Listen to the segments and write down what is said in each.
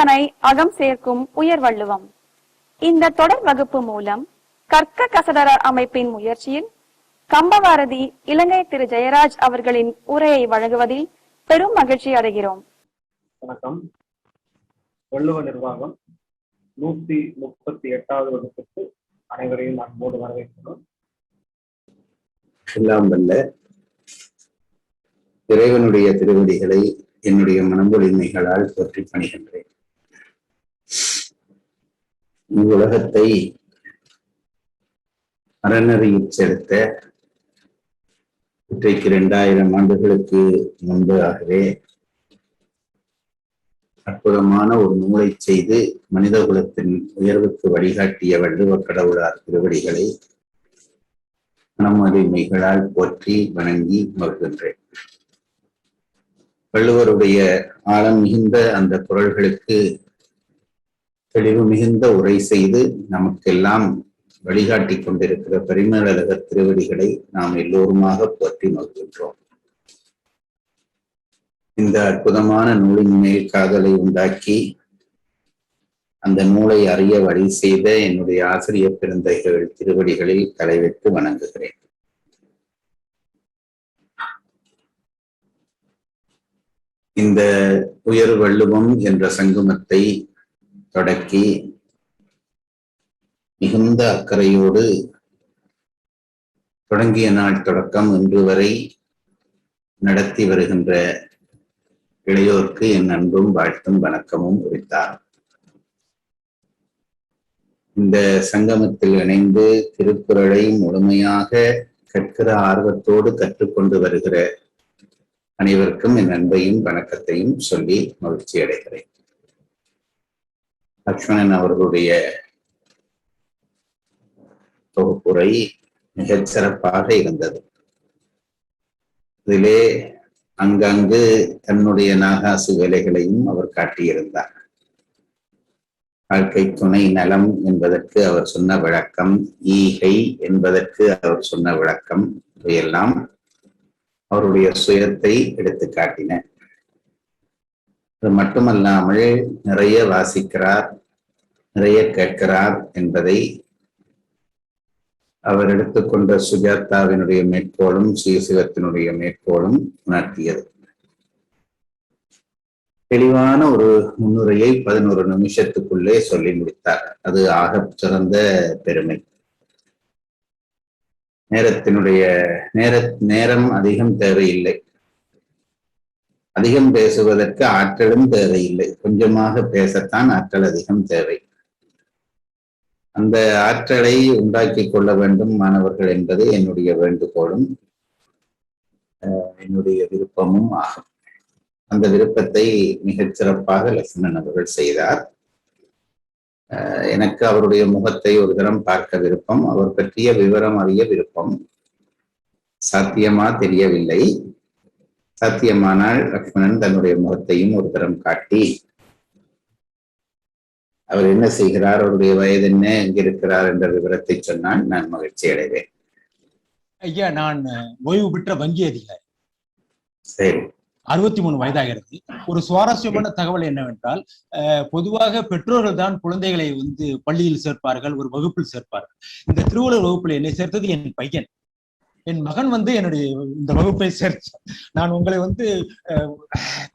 சிந்தனை அகம் சேர்க்கும் உயர் வள்ளுவம். இந்த தொடர் வகுப்பு மூலம் கற்க கசடர அமைப்பின் முயற்சியில் கம்பவாரதி இலங்கை திரு ஜெயராஜ் அவர்களின் உரையை வழங்குவதில் பெரும் மகிழ்ச்சி அடைகிறோம். வணக்கம். வள்ளுவ நிர்வாகம் 138வது வகுப்புக்கு அனைவரையும் அன்போடு வரவேற்கிறோம். எல்லாம் வல்ல இறைவனுடைய திருவடிகளை என்னுடைய மனம்பொழிமைகளால் போற்றி பணிகின்றேன். உலகத்தை அறநெறியில் செலுத்த இன்றைக்கு 2000 ஆண்டுகளுக்கு முன்பாகவே அற்புதமான ஒரு நூலை செய்து மனித குலத்தின் உயர்வுக்கு வழிகாட்டிய வள்ளுவ கடவுளார் திருவடிகளை மனமொழிமைகளால் போற்றி வணங்கி மகிழ்கின்றேன். வள்ளுவருடைய ஆழம் மிகுந்த அந்த குறள்களுக்கு தெளிவு மிகுந்த உரை செய்து நமக்கெல்லாம் வழிகாட்டி கொண்டிருக்கிற பரிமேலழக திருவடிகளை நாம் எல்லோருமாக போற்றி மகிழ்கின்றோம். இந்த அற்புதமான நூலின் மேல் காதலை உண்டாக்கி அந்த நூலை அறிய வழி செய்த என்னுடைய ஆசிரியர் பெருந்தைகள் திருவடிகளில் தலை வைத்து வணங்குகிறேன். இந்த உயர் வள்ளுவம் என்ற சங்கமத்தை தொடக்கி மிகுந்த அக்கறையோடு தொடங்கிய நாள் தொடக்கம் இன்று வரை நடத்தி வருகின்ற இளையோர்க்கு என் அன்பும் வாழ்த்தும் வணக்கமும் உரித்தார். இந்த சங்கமத்தில் இணைந்து திருக்குறளை முழுமையாக கற்கிற ஆர்வத்தோடு கற்றுக்கொண்டு வருகிற அனைவருக்கும் என் அன்பையும் வணக்கத்தையும் சொல்லி மகிழ்ச்சி அடைகிறேன். லக்ஷ்மணன் அவர்களுடைய தொகுப்புரை மிகச் சிறப்பாக இருந்தது. இதிலே அங்கங்கு தன்னுடைய நாகாசு வேலைகளையும் அவர் காட்டியிருந்தார். வாழ்க்கை துணை நலம் என்பதற்கு அவர் சொன்ன விளக்கம், ஈகை என்பதற்கு அவர் சொன்ன விளக்கம், இவையெல்லாம் அவருடைய சுயத்தை எடுத்து காட்டின. அது மட்டுமல்லாமல் நிறைய வாசிக்கிறார், நிறைய கேட்கிறார் என்பதை அவர் எடுத்துக்கொண்ட சுஜாதாவினுடைய மேற்கோளும் சுயசிவத்தினுடைய மேற்கோளும் உணர்த்தியது. தெளிவான ஒரு முன்னுரையை 11 நிமிஷத்துக்குள்ளே சொல்லி முடித்தார். அது ஆகச் சிறந்த பெருமை. நேரம் அதிகம் தேவையில்லை. அதிகம் பேசுவதற்கு ஆற்றலும் தேவையில்லை. கொஞ்சமாக பேசத்தான் ஆற்றல் அதிகம் தேவை. அந்த ஆற்றலை உண்டாக்கி கொள்ள வேண்டும் மாணவர்கள் என்பது என்னுடைய வேண்டுகோளும் என்னுடைய விருப்பமும் ஆகும். அந்த விருப்பத்தை மிகச் சிறப்பாக லட்சுமணன் அவர்கள் செய்தார். எனக்கு அவருடைய முகத்தை ஒரு தரம் பார்க்க விருப்பம், அவர் பற்றிய விவரம் அறிய விருப்பம். சாத்தியமா தெரியவில்லை. சாத்தியமானால் லக்ஷ்மணன் தன்னுடைய முகத்தையும் ஒரு தரம் காட்டி அவர் என்ன செய்கிறார், அவருடைய வயது என்ன, எங்கிருக்கிறார் என்ற விவரத்தை சொன்னால் நான் மகிழ்ச்சி அடைவேன். ஐயா, நான் ஓய்வு பெற்ற வங்கி அதிகாரி. சரி. 63 வயதாகிறது. ஒரு சுவாரஸ்யமான தகவல் என்னவென்றால், பொதுவாக பெற்றோர்கள் தான் குழந்தைகளை பள்ளியில் சேர்ப்பார்கள், ஒரு வகுப்பில் சேர்ப்பார்கள். இந்த திருவள்ளுவர் வகுப்பில் என்னை சேர்த்தது என் பையன். என் மகன் என்னுடைய இந்த வகுப்பை சேர்த்தான். நான் உங்களை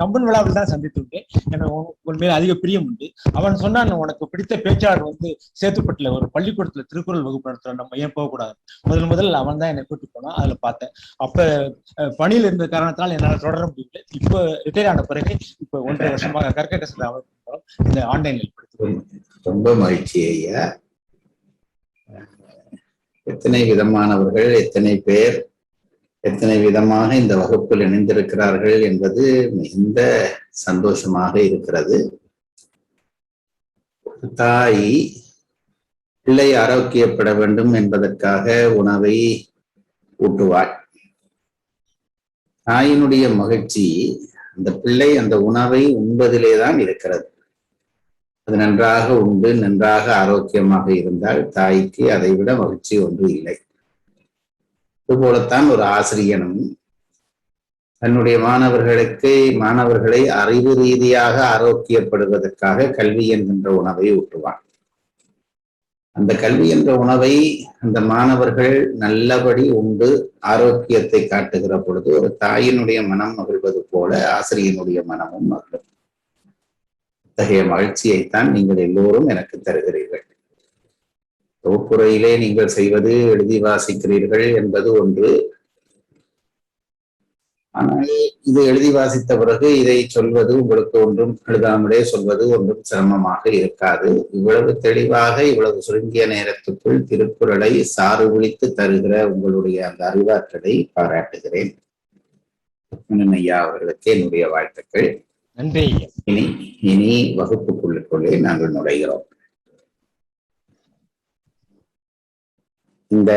கம்பன் விழாவில் தான் சந்தித்துள்ளேன். எனக்கு உன் மேல் அதிக பிரியம் உண்டு. அவன் சொன்னான், உனக்கு பிடித்த பேச்சாளர் சேத்துப்பட்டுல ஒரு பள்ளிக்கூடத்துல திருக்குறள் வகுப்பு நடத்துறான், நம்ம ஏன் போகக்கூடாது. முதல் அவன் தான் என்னை கூட்டு போனான். அதுல பார்த்தேன். அப்ப பணியில் இருந்த காரணத்தால் என்னால் தொடர முடியல. இப்ப ரிட்டையர் ஆன பிறகு இப்ப 1.5 வருஷமாக கற்க கசட இந்த ஆன்லைனில் படித்து ரொம்ப மகிழ்ச்சி ஐயா. எத்தனை விதமானவர்கள், எத்தனை பேர், எத்தனை விதமாக இந்த வகுப்பில் இணைந்திருக்கிறார்கள் என்பது மிகுந்த சந்தோஷமாக இருக்கிறது. தாய் பிள்ளை ஆரோக்கியப்பட வேண்டும் என்பதற்காக உணவை ஊட்டுவாள். தாயினுடைய மகிழ்ச்சி அந்த பிள்ளை அந்த உணவை உண்பதிலேதான் இருக்கிறது. அது நன்றாக உண்டு நன்றாக ஆரோக்கியமாக இருந்தால் தாய்க்கு அதை விட மகிழ்ச்சி ஒன்று இல்லை. இதுபோலத்தான் ஒரு ஆசிரியனும் தன்னுடைய மாணவர்களை அறிவு ரீதியாக ஆரோக்கியப்படுவதற்காக கல்வி என்கின்ற உணவை ஊட்டுவான். அந்த கல்வி என்ற உணவை அந்த மாணவர்கள் நல்லபடி உண்டு ஆரோக்கியத்தை காட்டுகிற பொழுது ஒரு தாயினுடைய மனம் மகிழ்வது போல ஆசிரியனுடைய மனமும் மகிழும். இத்தகைய மகிழ்ச்சியைத்தான் நீங்கள் எல்லோரும் எனக்கு தருகிறீர்கள். தொகுப்புரையிலே நீங்கள் செய்வது எழுதி வாசிக்கிறீர்கள் என்பது ஒன்று. ஆனால் இது எழுதி வாசித்த பிறகு இதை சொல்வது உங்களுக்கு ஒன்றும் எழுதாமலே சொல்வது ஒன்றும் சிரமமாக இருக்காது. இவ்வளவு தெளிவாக இவ்வளவு சுருங்கிய நேரத்துக்குள் திருக்குறளை சாறு விழித்து தருகிற உங்களுடைய அந்த அறிவாற்றலை பாராட்டுகிறேன். ஐயா அவர்களுக்கு என்னுடைய வாழ்த்துக்கள். நன்றி. இனி வகுப்புக்குள்ளுக்குள்ளே நாங்கள் நுழைகிறோம். இந்த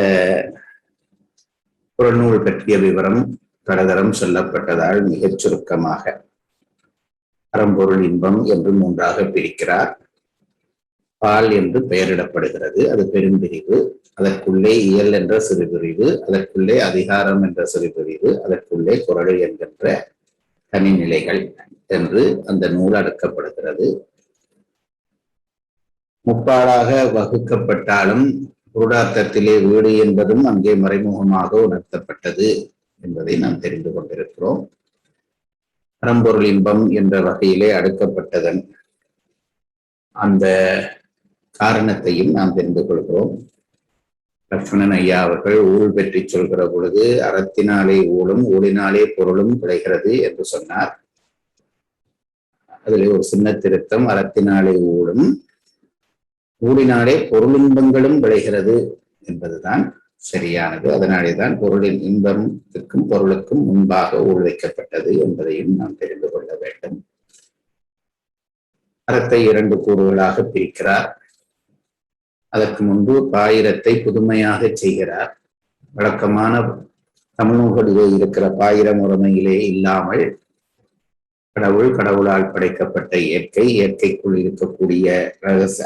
புறநூல் பற்றிய விவரம் பலதரம் சொல்லப்பட்டதால் மிகச் சுருக்கமாக அறம்பொருள் இன்பம் என்று 3ஆக பிரிக்கிறார். பால் என்று பெயரிடப்படுகிறது, அது பெரும்பிரிவு. அதற்குள்ளே இயல் என்ற சிறுபிரிவு, அதற்குள்ளே அதிகாரம் என்ற சிறுபிரிவு, அதற்குள்ளே குறள் என்கின்ற தனிநிலைகள் என்று அந்த நூல் அடுக்கப்படுகிறது. முப்பாலாக வகுக்கப்பட்டாலும் புருடார்த்தத்திலே வீடு என்பதும் அங்கே மறைமுகமாக உணர்த்தப்பட்டது என்பதை நாம் தெரிந்து கொண்டிருக்கிறோம். அறம்பொருள் இன்பம் என்ற வகையிலே அடுக்கப்பட்டதன் அந்த காரணத்தையும் நாம் தெரிந்து கொள்கிறோம். லட்சுமணன் ஐயா அவர்கள் ஊழ் பற்றி சொல்கிற பொழுது அறத்தினாலே ஊழும் ஊழினாலே பொருளும் கிடைக்கிறது என்று சொன்னார். அதிலே ஒரு சின்ன திருத்தம், அறத்தினாலே ஊழும் ஊழினாலே பொருளின்பங்களும் விளைகிறது என்பதுதான் சரியானது. அதனாலேதான் பொருளின் இன்பத்திற்கும் பொருளுக்கும் முன்பாக ஊழ் வைக்கப்பட்டது என்பதையும் நாம் தெரிந்து கொள்ள வேண்டும். அறத்தை 2 கூறுகளாக பிரிக்கிறார். அதற்கு முன்பு பாயிரத்தை புதுமையாக செய்கிறார். வழக்கமான தமிழ்நூல்களிலே இருக்கிற பாயிர முறைமையிலே இல்லாமல் கடவுளால் படைக்கப்பட்ட இயற்கைக்குள் இருக்கக்கூடிய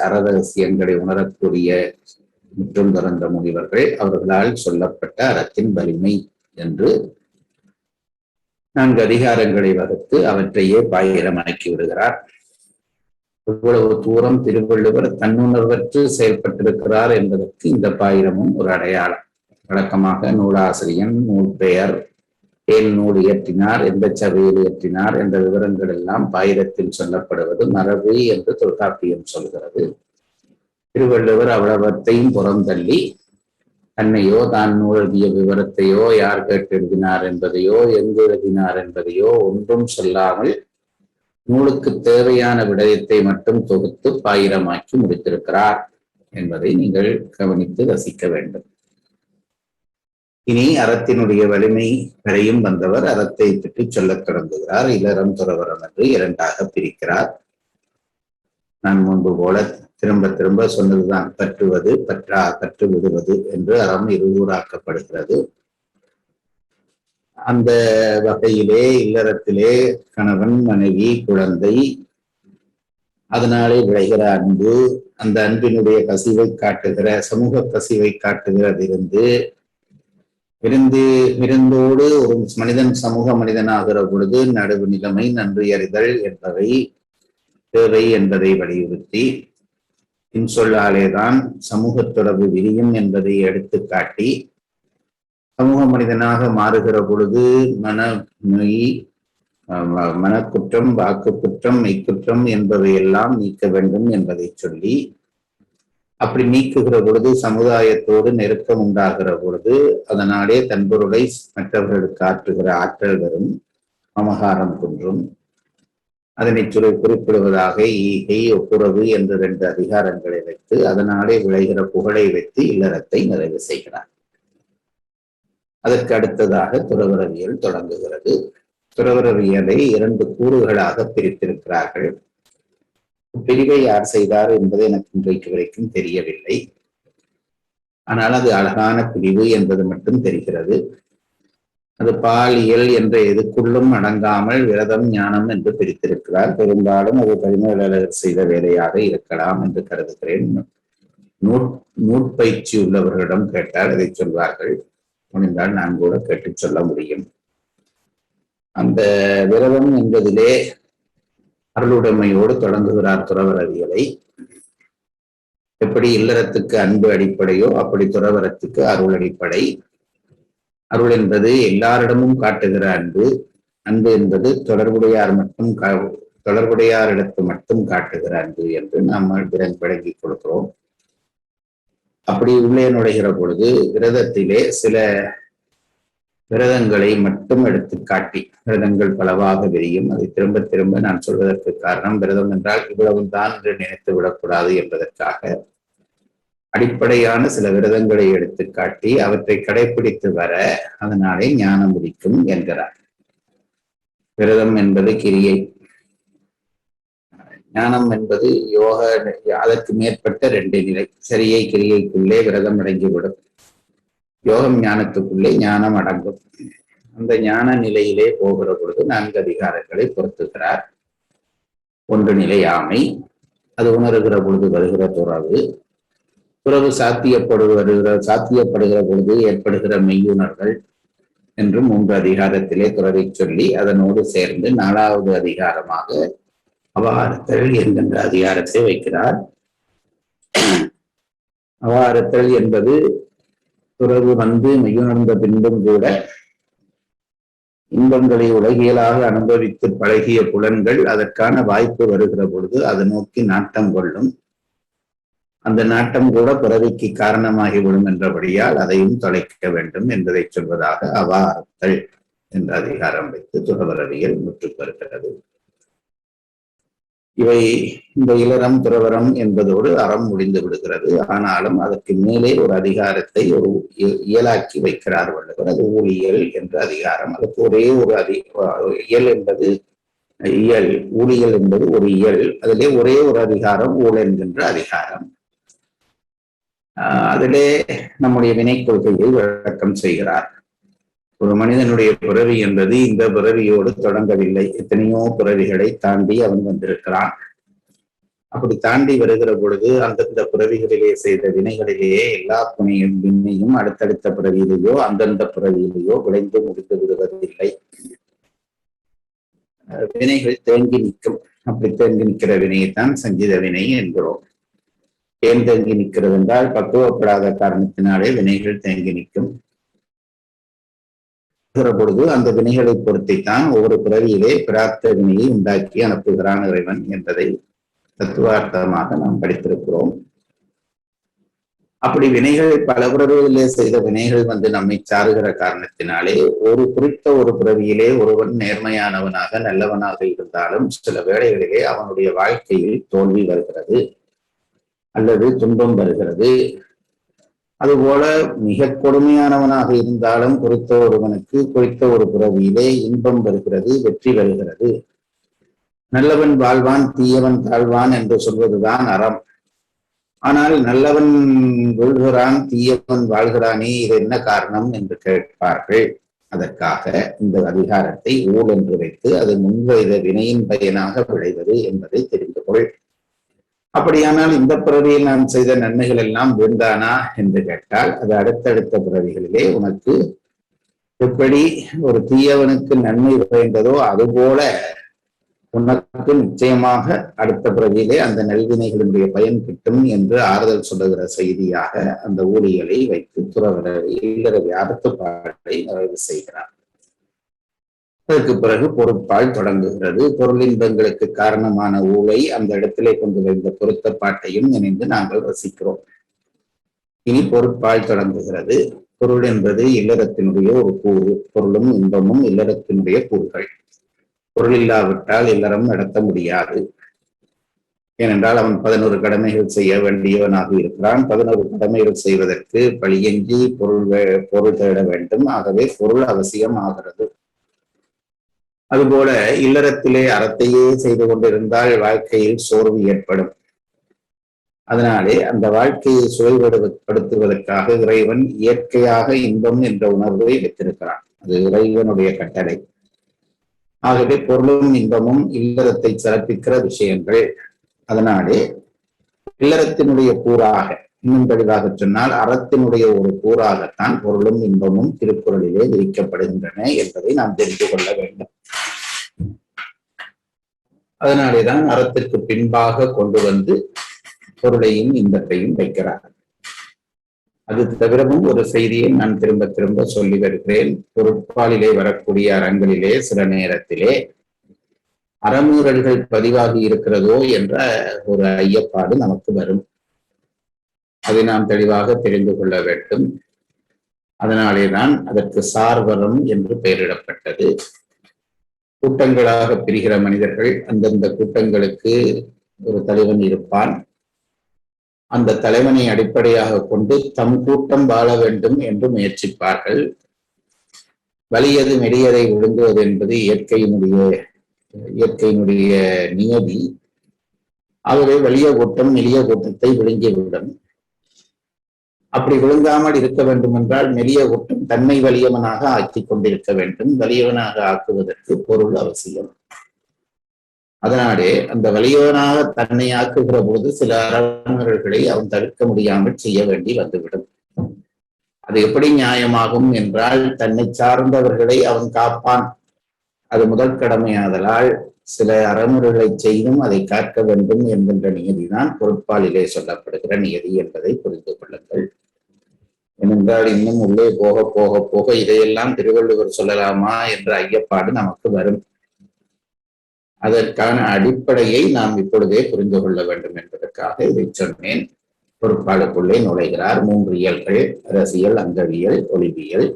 அறரகசியங்களை உணரக்கூடிய முற்றும் துறந்த முனிவர்கள் அவர்களால் சொல்லப்பட்ட அறத்தின் வலிமை என்று 4 அதிகாரங்களை வகுத்து அவற்றையே பாயிரமாக்கி விடுகிறார். இவ்வளவு தூரம் திருவள்ளுவர் தன்னுணர்வற்று செயல்பட்டிருக்கிறார் என்பதற்கு இந்த பாயிரமும் ஒரு அடையாளம். வழக்கமாக நூலாசிரியன், நூல் பெயர், ஏன் நூல் இயற்றினார், எந்த சபையில் இயற்றினார் என்ற விவரங்கள் எல்லாம் பாயிரத்தில் சொல்லப்படுவது மரபு என்று தொல்காப்பியம் சொல்கிறது. திருவள்ளுவர் அவ்வளவத்தையும் புறந்தள்ளி தன்னையோ தான் நூல் எழுதிய விவரத்தையோ யார் கேட்டு எழுதினார் என்பதையோ எங்கு எழுதினார் என்பதையோ ஒன்றும் சொல்லாமல் நூலுக்கு தேவையான விடயத்தை மட்டும் தொகுத்து பாயிரமாக்கி முடித்திருக்கிறார் என்பதை நீங்கள் கவனித்து ரசிக்க வேண்டும். இனி அறத்தினுடைய வலிமை வரையும் வந்தவர் அறத்தை பற்றி சொல்லத் தொடங்குகிறார். இல்லறம் துறவரம் என்று 2ஆக பிரிக்கிறார். நான் முன்பு போல திரும்ப சொன்னதுதான், பற்றுவது பற்று விடுவது என்று அறம் இருவூறாக்கப்படுகிறது. அந்த வகையிலே இல்லறத்திலே கணவன், மனைவி, குழந்தை, அதனாலே விளைகிற அன்பு, அந்த அன்பினுடைய கசிவை காட்டுகிற சமூக கசிவை காட்டுகிறதிலிருந்து விருந்தோடு ஒரு மனிதன் சமூக மனிதனாகிற பொழுது நடுவு நிலைமை, நன்றி அறிதல் என்பவை தேவை என்பதை வலியுறுத்தி இன்சொல்லாலேதான் சமூக தொடர்பு விரியும் என்பதை எடுத்து காட்டி சமூக மனிதனாக மாறுகிற பொழுது மனக்குற்றம், வாக்கு குற்றம், மெய்க்குற்றம் என்பவையெல்லாம் நீக்க வேண்டும் என்பதை சொல்லி, அப்படி நீக்குகிற பொழுது சமுதாயத்தோடு நெருக்கம் உண்டாகிற பொழுது அதனாலே தன்பொருளை மற்றவர்களுக்கு ஆற்றுகிற ஆற்றல் வரும், மமகாரம் குன்றும். அதனை குறிப்பிடுவதாக ஈகை, ஒப்புரவு என்ற 2 அதிகாரங்களை வைத்து அதனாலே விளைகிற புகழை வைத்து இல்லறத்தை நிறைவு செய்கிறார். அதற்கு அடுத்ததாக துறவரவியல் தொடங்குகிறது. துறவரவியலை 2 கூறுகளாக பிரித்திருக்கிறார்கள். பிரிவை யார் செய்தார் என்பது எனக்கு இன்றைக்கு வரைக்கும் தெரியவில்லை. ஆனால் அது அழகான பிரிவு என்பது மட்டும் தெரிகிறது. அது பாலியல் என்ற எதுக்குள்ளும் அடங்காமல் விரதம், ஞானம் என்று பிரித்திருக்கிறார். பெரும்பாலும் அது பரிமேலழகர் செய்த வேலையாக இருக்கலாம் என்று கருதுகிறேன். நூற்பயிற்சி உள்ளவர்களிடம் கேட்டால் அதை சொல்வார்கள். முடிந்தால் நான் கூட கேட்டு சொல்ல முடியும். அந்த விரதம் என்பதிலே அருளுடைமையோடு தொடங்குகிறார் துறவரவியலை. எப்படி இல்லறத்துக்கு அன்பு அடிப்படையோ அப்படி துறவரத்துக்கு அருள் அடிப்படை. அருள் என்பது எல்லாரிடமும் காட்டுகிற அன்பு. அன்பு என்பது தொடர்புடையாரிடத்து மட்டும் காட்டுகிற அன்பு என்று நாம் விளங்கிக் கொடுக்கிறோம். அப்படி உள்ளே நுழைகிற பொழுது விரதத்திலே சில விரதங்களை மட்டும் எடுத்து காட்டி, விரதங்கள் பலவாக விரியும். அதை திரும்ப திரும்ப நான் சொல்வதற்கு காரணம், விரதம் என்றால் இவ்வளவுதான் என்று நினைத்து விடக்கூடாது என்பதற்காக அடிப்படையான சில விரதங்களை எடுத்து காட்டி அவற்றை கடைபிடித்து வர அதனாலே ஞானம் உதிக்கும் என்கிறார். விரதம் என்பது கிரியை, ஞானம் என்பது யோக. அதற்கு மேற்பட்ட 2 நிலை. சரியை கிரியைக்குள்ளே விரதம் அடங்கிவிடும், யோகம் ஞானத்துக்குள்ளே ஞானம் அடங்கும். அந்த ஞான நிலையிலே போகிற பொழுது 4 அதிகாரங்களை பொருத்துகிறார். 1 நிலையாமை, அது உணர்கிற பொழுது வருகிற துறவு சாத்தியப்படுகிற பொழுது ஏற்படுகிற மெய்யுணர்கள் என்று 3 அதிகாரத்திலே துறவை சொல்லி அதனோடு சேர்ந்து 4வது அதிகாரமாக அவாறுத்தல் என்கின்ற அதிகாரத்தை வைக்கிறார். அவாறுத்தல் என்பது துறவு மெய்யுணர்ந்த பின்பும் கூட இன்பங்களை உலகியலாக அனுபவித்து பழகிய புலன்கள் அதற்கான வாய்ப்பு வருகிற பொழுது அதை நோக்கி நாட்டம் கொள்ளும். அந்த நாட்டம் கூட பிறவிக்கு காரணமாகிவிடும் என்றபடியால் அதையும் தொலைக்க வேண்டும் என்பதை சொல்வதாக அவாறுத்தல் என்ற அதிகாரம் வைத்து துறவரவியல் முற்றுப் பெறுகிறது. இவை இந்த இளரம் துறவரம் என்பதோடு அறம் முடிந்து விடுகிறது. ஆனாலும் அதற்கு மேலே ஒரு அதிகாரத்தை ஒரு இயலாக்கி வைக்கிறார் வள்ளுவர். அது ஊழியல் என்ற அதிகாரம். அதுக்கு ஒரே ஒரு இயல் என்பது இயல், ஊழியல் என்பது ஒரு இயல். அதிலே ஒரே ஒரு அதிகாரம் ஊழ் என்கின்ற அதிகாரம். அதிலே நம்முடைய வினை கொள்கையை விளக்கம் செய்கிறார். ஒரு மனிதனுடைய பிறவி என்பது இந்த பிறவியோடு தொடங்கவில்லை. எத்தனையோ பிறவிகளை தாண்டி அவன் வந்திருக்கிறான். அப்படி தாண்டி வருகிற பொழுது அந்தந்த பிறவிகளிலே செய்த வினைகளிலேயே எல்லா வினையும் அடுத்தடுத்த பிறவியிலேயோ அந்தந்த பிறவியிலேயோ விளைந்து முடித்து விடுவதில்லை. வினைகள் தேங்கி நிற்கும். அப்படி தேங்கி நிற்கிற வினையைத்தான் சஞ்சித வினை என்கிறோம். ஏன் தேங்கி நிற்கிறது என்றால் பக்குவப்படாத காரணத்தினாலே வினைகள் தேங்கி நிற்கும். பொழுது அந்த வினைகளை பொறுத்தைத்தான் ஒவ்வொரு பிறவியிலே பிரார்த்த வினையை உண்டாக்கி அனுப்புகிறான் இறைவன் என்பதை தத்துவார்த்தமாக நாம் படித்திருக்கிறோம். அப்படி வினைகள் பல பிறவிகளிலே செய்த வினைகள் நம்மை சாருகிற காரணத்தினாலே ஒரு குறித்த ஒரு பிறவியிலே ஒருவன் நேர்மையானவனாக நல்லவனாக இருந்தாலும் சில வேளைகளிலே அவனுடைய வாழ்க்கையில் தோல்வி வருகிறது அல்லது துன்பம் வருகிறது. அதுபோல மிக கொடுமையானவனாக இருந்தாலும் குறித்த ஒருவனுக்கு குறித்த ஒரு பிறவியிலே இன்பம் வருகிறது, வெற்றி வருகிறது. நல்லவன் வாழ்வான் தீயவன் தாழ்வான் என்று சொல்வதுதான் அறம். ஆனால் நல்லவன் வீழ்கிறான் தீயவன் வாழ்கிறானே, இது என்ன காரணம் என்று கேட்பார்கள். அதற்காக இந்த அதிகாரத்தை ஊழ் என்று வைத்து அது முன்வைத வினையின் பயனாக விளைவது என்பதை தெரிந்து கொள். அப்படியானால் இந்த பிறவியில் நாம் செய்த நன்மைகள் எல்லாம் வீழ்ந்தானா என்று கேட்டால் அது அடுத்தடுத்த பிறவிகளிலே உனக்கு எப்படி ஒரு தீயவனுக்கு நன்மை விளைந்ததோ அதுபோல உனக்கு நிச்சயமாக அடுத்த பிறவியிலே அந்த நல்வினைகளுடைய பயன் கிட்டும் என்று ஆறுதல் சொல்லுகிற செய்தியாக அந்த ஊழியலை வைத்து துறவரவியல் அறுத்துப்பாட்டை நிறைவு செய்கிறார். அதற்கு பிறகு பொருட்பால் தொடங்குகிறது. பொருளின்பங்களுக்கு காரணமான ஊழை அந்த இடத்திலே கொண்டு வந்த பொருத்தப்பாட்டையும் இணைந்து நாங்கள் ரசிக்கிறோம். இனி பொருட்பால் தொடங்குகிறது. பொருள் என்பது இல்லறத்தினுடைய ஒரு கூறு. பொருளும் இன்பமும் இல்லறத்தினுடைய கூறுகள். பொருள் இல்லாவிட்டால் இல்லறம் நடத்த முடியாது. ஏனென்றால் அவன் 11 கடமைகள் செய்ய வேண்டியவனாக இருக்கிறான். 11 கடமைகள் செய்வதற்கு பழியெஞ்சி பொருள் தேட வேண்டும். ஆகவே பொருள் அவசியம் ஆகிறது. அதுபோல இல்லறத்திலே அறத்தையே செய்து கொண்டிருந்தால் வாழ்க்கையில் சோர்வு ஏற்படும். அதனாலே அந்த வாழ்க்கையை சுவைப்படுத்துவதற்காக இறைவன் இயற்கையாக இன்பம் என்ற உணர்வை வைத்திருக்கிறான். அது இறைவனுடைய கட்டளை. ஆகவே பொருளும் இன்பமும் இல்லறத்தை சிறப்பிக்கிற விஷயங்கள். அதனாலே இல்லறத்தினுடைய கூறாக, இன்னும் தெளிவாக சொன்னால் அறத்தினுடைய ஒரு கூறாகத்தான் பொருளும் இன்பமும் திருக்குறளிலே விரிக்கப்படுகின்றன என்பதை நாம் தெரிந்து கொள்ள வேண்டும். அதனாலேதான் அறத்திற்கு பின்பாக கொண்டு வந்து பொருளையும் இன்பத்தையும் வைக்கிறார். அது தவிரவும் ஒரு செய்தியை நான் திரும்ப திரும்ப சொல்லி வருகிறேன். பொருட்பாலிலே வரக்கூடிய அறங்களிலே சில நேரத்திலே அறமூறல்கள் பதிவாகி இருக்கிறதோ என்ற ஒரு ஐயப்பாடு நமக்கு வரும். அதை நாம் தெளிவாக தெரிந்து கொள்ள வேண்டும். அதனாலேதான் அதற்கு சார்வரம் என்று பெயரிடப்பட்டது. கூட்டங்களாக பிரிகிற மனிதர்கள் அந்தந்த கூட்டங்களுக்கு ஒரு தலைவன் இருப்பான். அந்த தலைவனை அடிப்படையாக கொண்டு தம் கூட்டம் வாழ வேண்டும் என்று முயற்சிப்பார்கள். வலியது மெலியதை ஒழுங்குவது என்பது இயற்கையினுடைய நியதி. ஆகவே வலிய கூட்டம் மெலிய கூட்டத்தை விழுங்கிவிடும். அப்படி விழுங்காமல் இருக்க வேண்டும் என்றால் மெலிய கூட்டம் தன்னை வலியவனாக ஆக்கிக் கொண்டிருக்க வேண்டும். வலியவனாக ஆக்குவதற்கு பொருள் அவசியம். அதனாலே அந்த வலியவனாக தன்னை ஆக்குகிற பொழுது சில அறமுறைகளை அவன் தவிர்க்க முடியாமல் செய்ய வேண்டி வந்துவிடும். அது எப்படி நியாயமாகும் என்றால், தன்னை சார்ந்தவர்களை அவன் காப்பான், அது முதல் கடமையாதலால் சில அறமுறைகளை செய்தும் அதை காக்க வேண்டும் என்கின்ற நியதிதான் பொருட்பாலிலே சொல்லப்படுகிற நியதி என்பதை புரிந்து கொள்ளுங்கள். ஏனென்றால் இன்னும் உள்ளே போக போக போக இதையெல்லாம் திருவள்ளுவர் சொல்லலாமா என்ற ஐயப்பாடு நமக்கு வரும். அதற்கான அடிப்படையை நாம் இப்பொழுதே புரிந்து கொள்ள வேண்டும் என்பதற்காக இதை சொன்னேன். பொருட்பாலுக்குள்ளே நுழைகிறார். 3 இயல்கள்: அரசியல், அங்கவியல், ஒளிவியல்.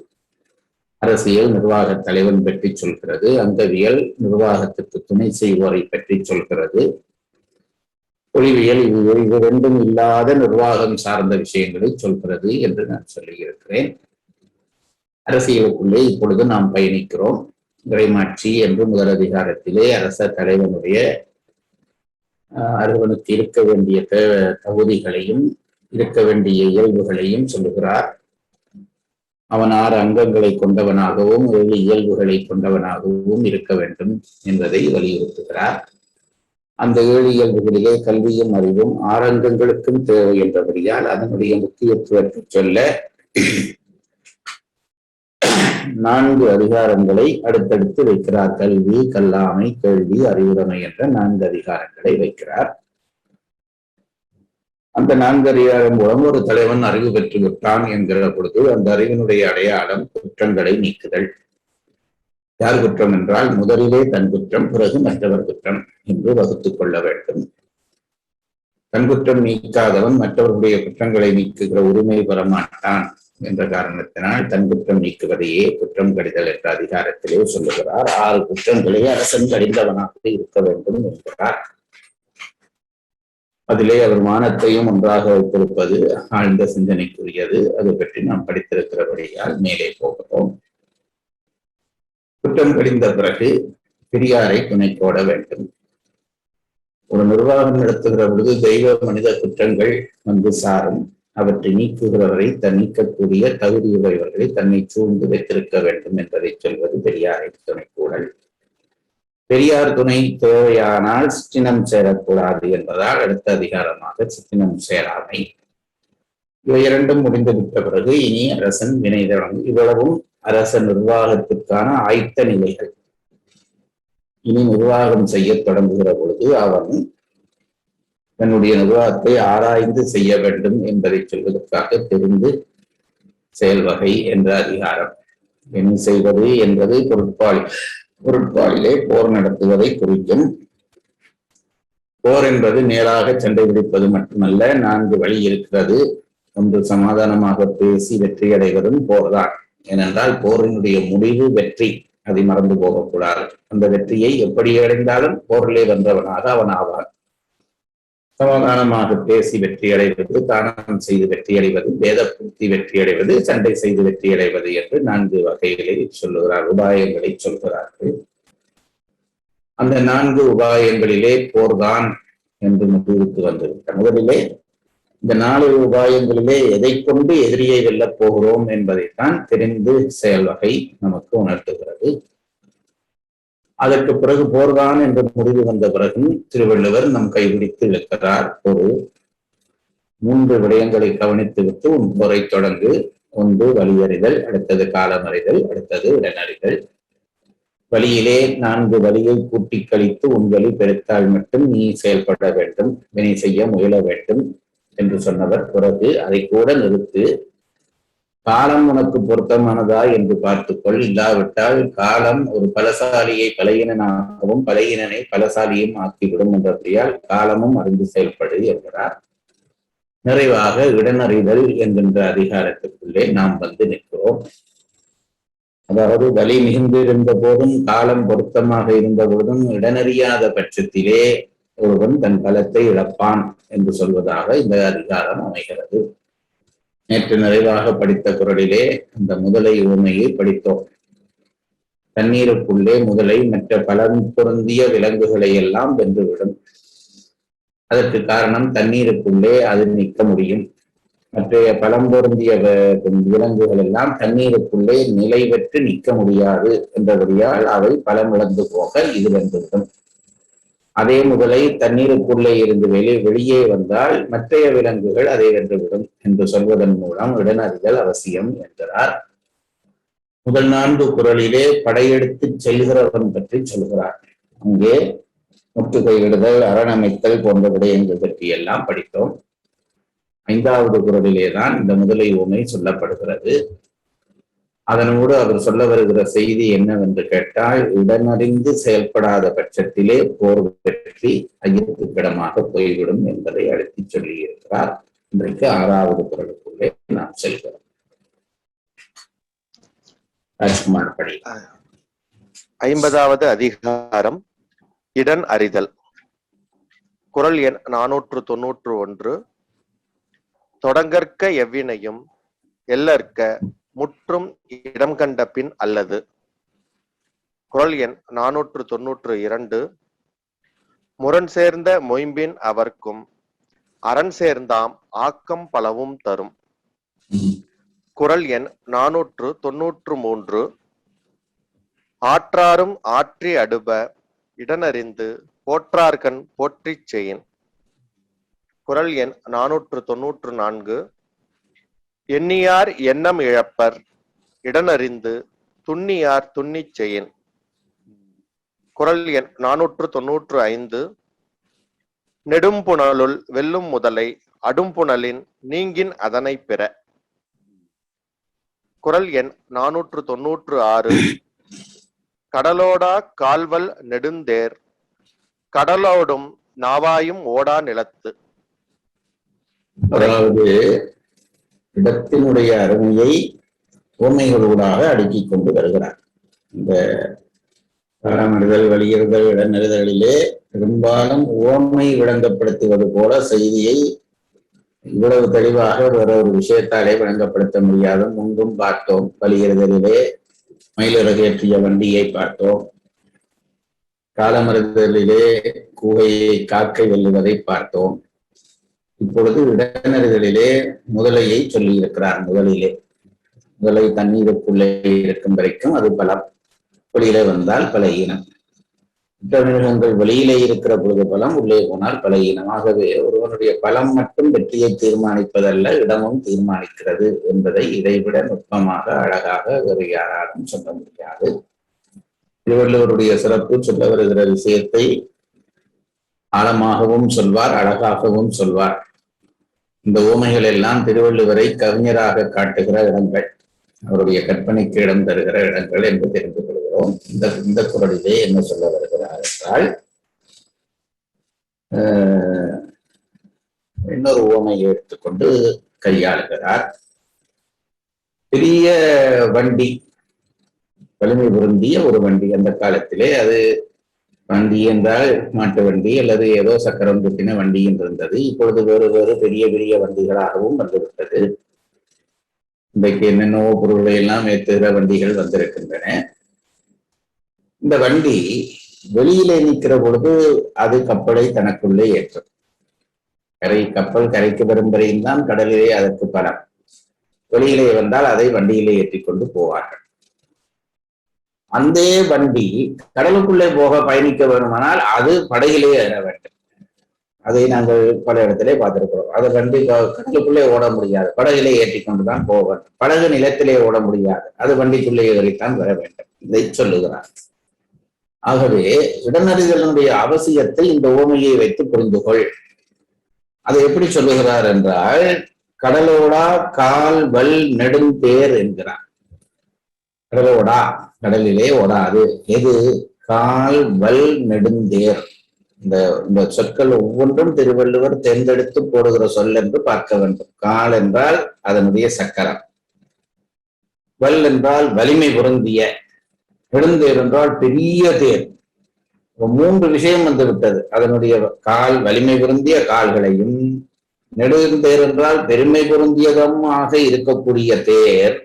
அரசியல் நிர்வாக தலைவன் பற்றி சொல்கிறது. அங்கவியல் நிர்வாகத்துக்கு துணை செய்வோரை பற்றி சொல்கிறது. ஒளிவியல் இது ரெண்டும் இல்லாத நிர்வாகம் சார்ந்த விஷயங்களை சொல்கிறது என்று நான் சொல்லியிருக்கிறேன். அரசியலுக்குள்ளே இப்பொழுது நாம் பயணிக்கிறோம். இறைமாட்சி என்று முதல் அதிகாரத்திலே அரச தலைவனுடைய அறுவனுக்கு இருக்க வேண்டிய தகுதிகளையும் இருக்க வேண்டிய இயல்புகளையும் சொல்லுகிறார். அவன் 6 அங்கங்களை கொண்டவனாகவும் 7 இயல்புகளை கொண்டவனாகவும் இருக்க வேண்டும் என்பதை வலியுறுத்துகிறார். அந்த 7 இயல்புகளிலே கல்வியும் அறிவும் 6 அங்கங்களுக்கும் தேவை என்றபடியால் அதனுடைய முக்கியத்துவத்தை சொல்ல 4 அதிகாரங்களை அடுத்தடுத்து வைக்கிறார். கல்வி, கல்லாமை, கேள்வி, அறிவுடைமை என்ற 4 அதிகாரங்களை வைக்கிறார். அந்த 4 அதிகாரம் மூலம் ஒரு தலைவன் அறிவு பெற்று விட்டான் என்கிற பொழுது அந்த அறிவினுடைய அடையாளம் குற்றங்களை நீக்குதல். யார் குற்றம் என்றால், முதலிலே தன் குற்றம், பிறகு மற்றவர் குற்றம் என்று வகுத்துக் கொள்ள வேண்டும். தன் குற்றம் நீக்காதவன் மற்றவர்களுடைய குற்றங்களை நீக்குகிற உரிமை பெற மாட்டான் என்ற காரணத்தினால் தன் குற்றம் நீக்குவதையே குற்றம் கடிதல் என்ற அதிகாரத்திலே சொல்லுகிறார். 6 குற்றங்களே அரசன் கடிந்தவனாக இருக்க வேண்டும் என்கிறார். அதிலே அவர் மானத்தையும் ஒன்றாக வைத்திருப்பது ஆழ்ந்த சிந்தனைக்குரியது. அது பற்றி நாம் படித்திருக்கிறபடியால் மேலே போகிறோம். குற்றம் கடிந்த பிறகு பெரியாரை துணை போட வேண்டும். ஒரு நிர்வாகம் நடத்துகிற பொழுது தெய்வ மனித குற்றங்கள் வந்து சாரும். அவற்றை நீக்குகிறவரை நீக்கக்கூடிய தகுதியுடையவர்களை தன்னை சூழ்ந்து வைத்திருக்க வேண்டும் என்பதை சொல்வது பெரியாரை துணை கூடல். பெரியார் துணை தேவையானால் சிற்றினம் சேரக்கூடாது என்பதால் அடுத்த அதிகாரமாக சிற்றினம் சேராமை. இவை 2ம் முடிந்துவிட்ட பிறகு இனி அரசன் வினை தொடங்கும். இவ்வளவும் அரச நிர்வாகத்திற்கான ஆயத்த நிலைகள். இனி நிர்வாகம் செய்ய தொடங்குகிற பொழுது அவன் தன்னுடைய நிர்வாகத்தை ஆராய்ந்து செய்ய வேண்டும் என்பதை சொல்வதற்காக தெரிந்து செயல்வகை என்ற அதிகாரம். என்ன செய்வது என்பது பொருட்பாலிலே போர் நடத்துவதை குறிக்கும். போர் என்பது நேராக சண்டை பிடிப்பது மட்டுமல்ல, 4 வழி இருக்கிறது. ஒன்று, சமாதானமாக பேசி வெற்றி அடைவதும் போர்தான். ஏனென்றால் போரினுடைய முடிவு வெற்றி, அதை மறந்து போகக்கூடாது. அந்த வெற்றியை எப்படி அடைந்தாலும் போரிலே வென்றவனாக அவன் ஆவான். சமாதானமாக பேசி வெற்றி அடைவது, தானம் செய்து வெற்றி அடைவது, வேத பூர்த்தி வெற்றி அடைவது, சண்டை செய்து வெற்றி அடைவது என்று 4 வகைகளை சொல்லுகிறார், உபாயங்களை சொல்கிறார்கள். அந்த 4 உபாயங்களிலே போர்தான் என்று முடிவுக்கு வந்துவிட்ட முதலிலே இந்த 4 உபாயங்களிலே எதை கொண்டு எதிரியை வெல்லப் போகிறோம் என்பதைத்தான் தெரிந்து செயல் வகை நமக்கு உணர்த்துகிறது. அதற்கு பிறகு போர்தான் என்று முடிவு வந்த பிறகு திருவள்ளுவர் நம் கைபிடித்து இழுக்கிறார். ஒரு 3 விடயங்களை கவனித்து விட்டு உன் போரை தொடங்கு. ஒன்று வலியறிதல், அடுத்தது காலமறிதல், அடுத்தது உடனறிதல். வழியிலே 4 வழியை கூட்டி கழித்து உன் வழி பெருத்தால் மட்டும் நீ செயல்பட வேண்டும், வினை செய்ய முயல வேண்டும் என்று சொன்னவர். பிறகு அதை கூட நிறுத்து, காலம் உனக்கு பொருத்தமானதா என்று பார்த்துக்கொள், இல்லாவிட்டால் காலம் ஒரு பலசாலியை பலகீனனாகவும் பலகீனனை பலசாலியும் ஆக்கிவிடும் என்றபடியால் காலமும் அறிந்து செயல்படு என்கிறார். நிறைவாக இடனறிதல் என்கின்ற அதிகாரத்துக்குள்ளே நாம் வந்து நிற்கிறோம். அதாவது வலி மிகுந்திருந்த போதும் காலம் பொருத்தமாக இருந்த போதும் இடனறியாத பட்சத்திலே ஒருவன் தன் பலத்தை இழப்பான் என்று சொல்வதாக இந்த அதிகாரம் அமைகிறது. நேற்று நிறைவாக படித்த குறளிலே அந்த முதலை உவமையை படித்தோம். தண்ணீருக்குள்ளே முதலை மற்ற பலம் பொருந்திய விலங்குகளை எல்லாம் வென்றுவிடும். அதற்கு காரணம் தண்ணீருக்குள்ளே அது நிற்க முடியும். மற்றைய பலம் பொருந்திய விலங்குகள் எல்லாம் தண்ணீருக்குள்ளே நிலை பெற்று நிற்க முடியாது என்றபடியால் அவை பலம் இழந்து போக இது வென்றுவிடும். அதே முதலை தண்ணீருக்குள்ளே இருந்து வெளியே வந்தால் மற்றைய விலங்குகள் அதை வென்றுவிடும் என்று சொல்வதன் மூலம் இடனறிதல் அவசியம் என்கிறார். முதல் 4 குறளிலே படையெடுத்து செல்கிறவன் பற்றி சொல்கிறார். அங்கே முற்றுகையிடுதல், அரணமைத்தல் போன்ற விடயங்கள் பற்றி எல்லாம் படித்தோம். 5வது குறளிலேதான் இந்த முதலை உவமை சொல்லப்படுகிறது. அதனோடு அவர் சொல்ல வருகிற செய்தி என்னவென்று கேட்டால், உடனறிந்து செயல்படாத பட்சத்திலே போர் வெற்றி ஐயத்துக்கிடமாக போய்விடும் என்பதை அழுத்தி சொல்லி இருக்கிறார். இன்றைக்கு 6வது குறளுக்குள்ளே நாம் செல்கிறோம். ராஜ்குமார் படி. 50வது அதிகாரம் இடன் அறிதல். குறள் எண் 491. தொடங்கற்க எவ்வினையும் எல்லற்க முற்றும் இடம் கண்ட பின் அல்லது. குறள் எண் 492. முரண் சேர்ந்த மொயம்பின் அவர்க்கும் அரண் சேர்ந்தாம் ஆக்கம் பலவும் தரும். குறள் எண் 493. ஆற்றாரும் ஆற்றி அடுப இடனறிந்து போற்றார்கண் போற்றிச் செயின். குறள் எண் 494. எண்ணியார் எண்ணம் இழப்பர் இடனறிந்து துண்ணியார் துண்ணிச் செயின். குறள் எண் 495. நெடும்புணலுள் வெல்லும் முதலை அடும்புணலின் நீங்கின் அதனை பெற. குறள் எண் 496. கடலோடா கால்வல் நெடுந்தேர் கடலோடும் நாவாயும் ஓடா நிலத்து. அதாவது இடத்தினுடைய அருமையை உவமைகளூடாக அடுக்கிக் கொண்டு வருகிறார். இந்த காலமறிதல், வலியுறுதல், இடநெறிதலிலே பெரும்பாலும் உவமை விளங்கப்படுத்துவது போல செய்தியை இவ்வளவு தெளிவாக வேற ஒரு விஷயத்தாலே விளங்கப்படுத்த முடியாது. முன்பும் பார்த்தோம். வலியுறுதலிலே மயிலிறகேற்றிய வண்டியை பார்த்தோம். காலமறிதலிலே கூகையை காக்கை வெல்லுவதை பார்த்தோம். இப்பொழுது இடனறிதலிலே முதலையை சொல்லி இருக்கிறார். முதலை தண்ணீருக்குள்ளே இருக்கும் வரைக்கும் அது பலம், வெளியிலே வந்தால் பலகீனம். மற்ற மிருகங்கள் வெளியிலே இருக்கிற பொழுது பலம், உள்ளே போனால் பலகீனம். ஆகவே ஒருவனுடைய பலம் மட்டும் வெற்றியை தீர்மானிப்பதல்ல, இடமும் தீர்மானிக்கிறது என்பதை இதைவிட நுட்பமாக அழகாக வேறு யாராலும் சொல்ல முடியாது. திருவள்ளுவருடைய சிறப்பு சொல்ல வருகிற விஷயத்தை ஆழமாகவும் சொல்வார், அழகாகவும் சொல்வார். இந்த உவமைகள் எல்லாம் திருவள்ளுவரை கவிஞராக காட்டுகிற இடங்கள், அவருடைய கற்பனைக்கு இடம் தருகிற இடங்கள் என்று தெரிந்து கொள்கிறோம். இந்த குறளிலே என்ன சொல்ல வருகிறார் என்றால், இன்னொரு உவமையை எடுத்துக்கொண்டு கையாளுகிறார். பெரிய வண்டி, வலிமை பொருந்திய ஒரு வண்டி. அந்த காலத்திலே அது வண்டி என்றால் மாட்டு வண்டி அல்லது ஏதோ சக்கரம் குத்தின வண்டி என்று இருந்தது. இப்பொழுது வேறு வேறு பெரிய பெரிய வண்டிகளாகவும் வந்துவிட்டது. இன்றைக்கு என்னென்னவோ பொருள்களை எல்லாம் ஏற்றுகிற வண்டிகள் வந்திருக்கின்றன. இந்த வண்டி வெளியிலே நிற்கிற பொழுது அது கப்பலை தனக்குள்ளே ஏற்றும். கப்பல் கரைக்கு வரும் வரையும் தான் கடலிலே அதற்கு பலம். வெளியிலே வந்தால் அதை வண்டியிலே ஏற்றிக்கொண்டு போவார்கள். அந்த வண்டி கடலுக்குள்ளே போக பயணிக்க வேண்டுமானால் அது படகிலே ஏற வேண்டும். அதை நாங்கள் பல இடத்திலே பார்த்திருக்கிறோம். அது வண்டி கடலுக்குள்ளே ஓட முடியாது, படகிலே ஏற்றி கொண்டுதான் போக வேண்டும். படகு நிலத்திலே ஓட முடியாது, அது வண்டிக்குள்ளே ஏறித்தான் வர வேண்டும். இதை சொல்லுகிறார். ஆகவே இடனறிதலினுடைய அவசியத்தை இந்த உவமையை வைத்து புரிந்து கொள். அதை எப்படி சொல்லுகிறார் என்றால், கடலோடா கால் வல் நெடுந்தேர் என்கிறார். கடலோடா, கடலிலே ஓடாது. எது? கால் வல் நெடுந்தேர். இந்த சொற்கள் ஒவ்வொன்றும் திருவள்ளுவர் தேர்ந்தெடுத்து போடுகிற சொல் என்று பார்க்க வேண்டும். கால் என்றால் அதனுடைய சக்கரம், வல் என்றால் வலிமை பொருந்திய, நெடுந்தேர் என்றால் பெரிய தேர். 3 விஷயம் வந்து விட்டது. அதனுடைய கால் வலிமை பொருந்திய கால்களையும், நெடுந்தேர் என்றால் பெருமை பொருந்தியதுமாக இருக்கக்கூடிய தேர்.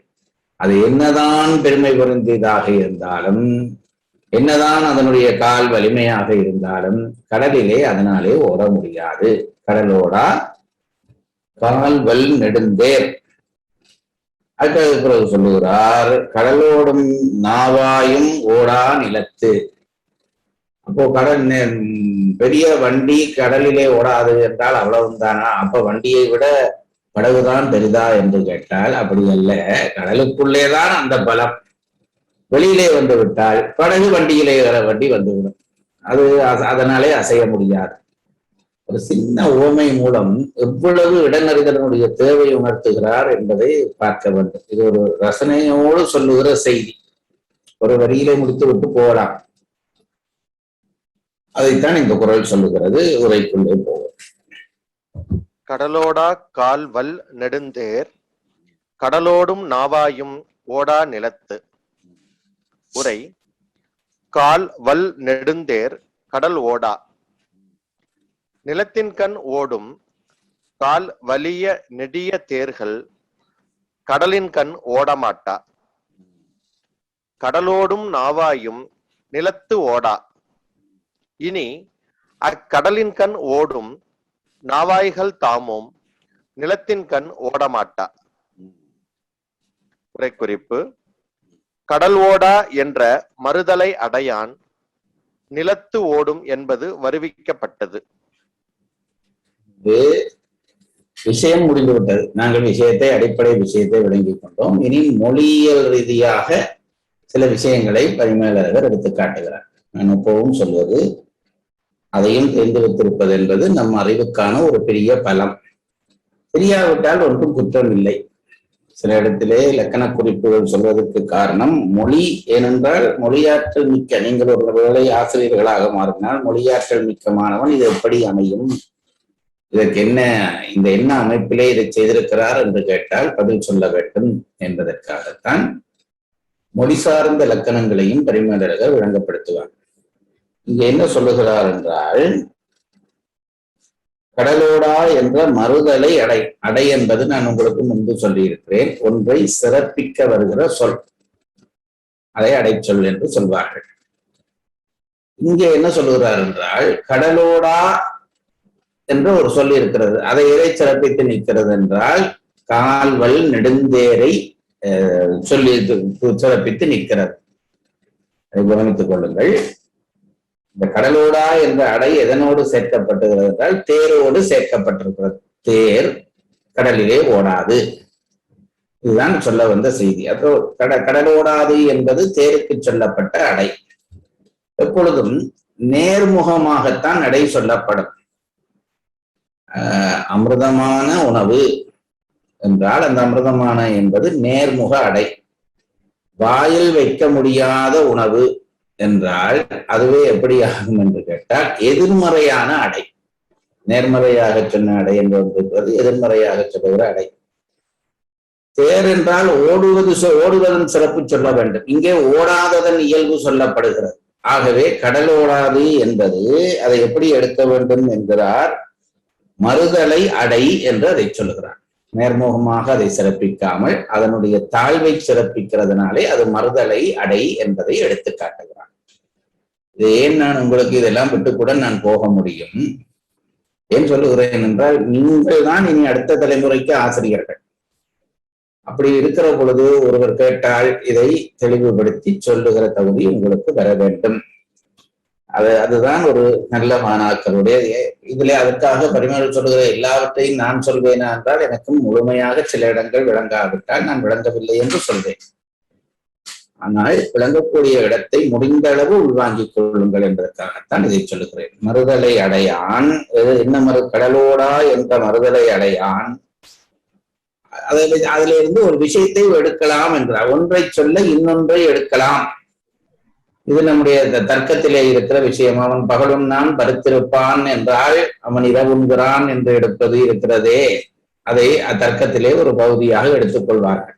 அது என்னதான் பெருமை பொருந்தியதாக இருந்தாலும், என்னதான் அதனுடைய கால் வலிமையாக இருந்தாலும், கடலிலே அதனாலே ஓட முடியாது. கடலோடா கால் வல் நெடுந்தேர். அதுக்கு பிறகு சொல்லுகிறார், கடலோடும் நாவாயும் ஓடா நிலத்து. அப்போ கடல் பெரிய வண்டி கடலிலே ஓடாது என்றால் அவ்வளவுதானா? அப்ப வண்டியை விட படகுதான் பெரிதா என்று கேட்டால் அப்படி அல்ல. கடலுக்குள்ளேதான் அந்த பலம். வெளியிலே வந்து விட்டால் படகு வண்டியிலே வண்டி வந்துவிடும். அது அதனாலே அசைய முடியாது. ஒரு சின்ன உவமை மூலம் எவ்வளவு இடனறிதலினுடைய தேவை உணர்த்துகிறார் என்பதை பார்க்க வேண்டும். இது ஒரு ரசனையோடு சொல்லுகிற செய்தி. ஒரு வரியிலே முடித்து விட்டு போகலாம். அதைத்தான் இந்த குறள் சொல்லுகிறது. உரைக்குள்ளே போவோம். கடலோடா கால் வல் நெடுந்தேர், கடலோடும் நாவாயும் ஓடா நிலத்து. உரை: கால் வல் நெடுந்தேர் கடல் ஓடா, நிலத்தின் கண் ஓடும் கால் வலிய நெடிய தேர்கள் கடலின் கண் ஓடமாட்டா. கடலோடும் நாவாயும் நிலத்து ஓடா, இனி அக்கடலின் கண் ஓடும் நாவாய்கள் தாமும் நிலத்தின் கண் ஓடமாட்டா. உரைக்குறிப்பு: கடல் ஓடா என்ற மறுதலை அடையான் நிலத்து ஓடும் என்பது வருவிக்கப்பட்டது. விஷயம் முடிந்துவிட்டது. நாங்கள் அடிப்படை விஷயத்தை விளங்கிக் கொண்டோம். இனி மொழியியல் ரீதியாக சில விஷயங்களை பரிமேலழகர் எடுத்து காட்டுகிறார். நான் எப்பவும் சொல்வது, அதையும் தெரிந்து வைத்திருப்பது என்பது நம் அறிவுக்கான ஒரு பெரிய பலம். தெரியாவிட்டால் ஒன்றும் குற்றம் இல்லை. சில இடத்திலே இலக்கண குறிப்புகள் சொல்வதற்கு காரணம் மொழி. ஏனென்றால் மொழியாற்றல் மிக்க, நீங்கள் ஒரு வேளை ஆசிரியர்களாக மாறினால் மொழியாற்றல் மிக்க மாணவன் இது எப்படி அமையும், இதற்கு இந்த என்ன அமைப்பிலே இதை செய்திருக்கிறார் என்று கேட்டால் பதில் சொல்ல வேண்டும் என்பதற்காகத்தான் மொழி சார்ந்த இலக்கணங்களையும் பரிமேலழகர் விளங்கப்படுத்துவார். இங்க என்ன சொல்லுகிறார் என்றால், கடலோடா என்ற மறுதலை அடை என்பது நான் உங்களுக்கு முன்பு சொல்லியிருக்கிறேன். ஒன்றை சிறப்பிக்க வருகிற சொல், அதை அடைச்சொல் என்று சொல்வார்கள். இங்கே என்ன சொல்லுகிறார் என்றால், கடலோடா என்ற ஒரு சொல் இருக்கிறது. அதை எதை சிறப்பித்து நிற்கிறது என்றால், கால்வல் நெடுந்தேரை சொல்லி சிறப்பித்து நிற்கிறது. அதை கவனித்துக் கொள்ளுங்கள். இந்த கடலோடா என்ற அடை எதனோடு சேர்க்கப்பட்டுகிறது என்றால் தேரோடு சேர்க்கப்பட்டிருக்கிறது. தேர் கடலிலே ஓடாது. இதுதான் சொல்ல வந்த செய்தி. அப்போ கடலோடாது என்பது தேருக்கு சொல்லப்பட்ட அடை. எப்பொழுதும் நேர்முகமாகத்தான் அடை சொல்லப்படும். அமிர்தமான உணவு என்றால் அந்த அமிர்தமான என்பது நேர்முக அடை. வாயில் வைக்க முடியாத உணவு என்றால் அதுவே எப்படி ஆகும் என்று கேட்டால் எதிர்மறையான அடை. நேர்மறையாக சொன்ன அடை என்பது எதிர்மறையாக சொல்லுகிற அடை. தேர் என்றால் ஓடுவதன் சிறப்பு சொல்ல வேண்டும். இங்கே ஓடாததன் இயல்பு சொல்லப்படுகிறது. ஆகவே கடலோடாது என்பது அதை எப்படி எடுக்க வேண்டும் என்கிறார். மறுதலை அடை என்று அதை சொல்லுகிறார். நேர்முகமாக அதை சிறப்பிக்காமல் அதனுடைய தாழ்வை சிறப்பிக்கிறதுனாலே அது மறுதலை அடை என்பதை எடுத்து காட்டுகிறார். இது ஏன் நான் உங்களுக்கு இதெல்லாம் விட்டு கூட நான் போக முடியும் ஏன் சொல்லுகிறேன் என்றால், நீங்கள் தான் இனி அடுத்த தலைமுறைக்கு ஆசிரியர்கள். அப்படி இருக்கிற பொழுது ஒருவர் கேட்டால் இதை தெளிவுபடுத்தி சொல்லுகிற தகுதி உங்களுக்கு வர வேண்டும். அதுதான் ஒரு நல்ல மாணாக்கருடைய இதுல. அதற்காக பரிமாறல் சொல்லுகிற எல்லாவற்றையும் நான் சொல்வேனா என்றால் எனக்கும் முழுமையாக சில இடங்கள் விளங்காவிட்டால் நான் விளங்கவில்லை என்று சொல்வேன். ஆனால் விளங்கக்கூடிய இடத்தை முடிந்த அளவு உள்வாங்கிக் கொள்ளுங்கள் என்பதற்காகத்தான் இதை சொல்லுகிறேன். மறுதலை அடையான் என்ன கடலோடா என்ற மறுதலை அடையான், அதுல இருந்து ஒரு விஷயத்தை எடுக்கலாம் என்கிறார். ஒன்றை சொல்ல இன்னொன்றை எடுக்கலாம். இது நம்முடைய தர்க்கத்திலே இருக்கிற விஷயம். அவன் பகலும் நான் பருத்திருப்பான் என்றால் அவன் இரவுங்கிறான் என்று எடுப்பது இருக்கிறதே, அதை தர்க்கத்திலே ஒரு பகுதியாக எடுத்துக்கொள்வார்கள்.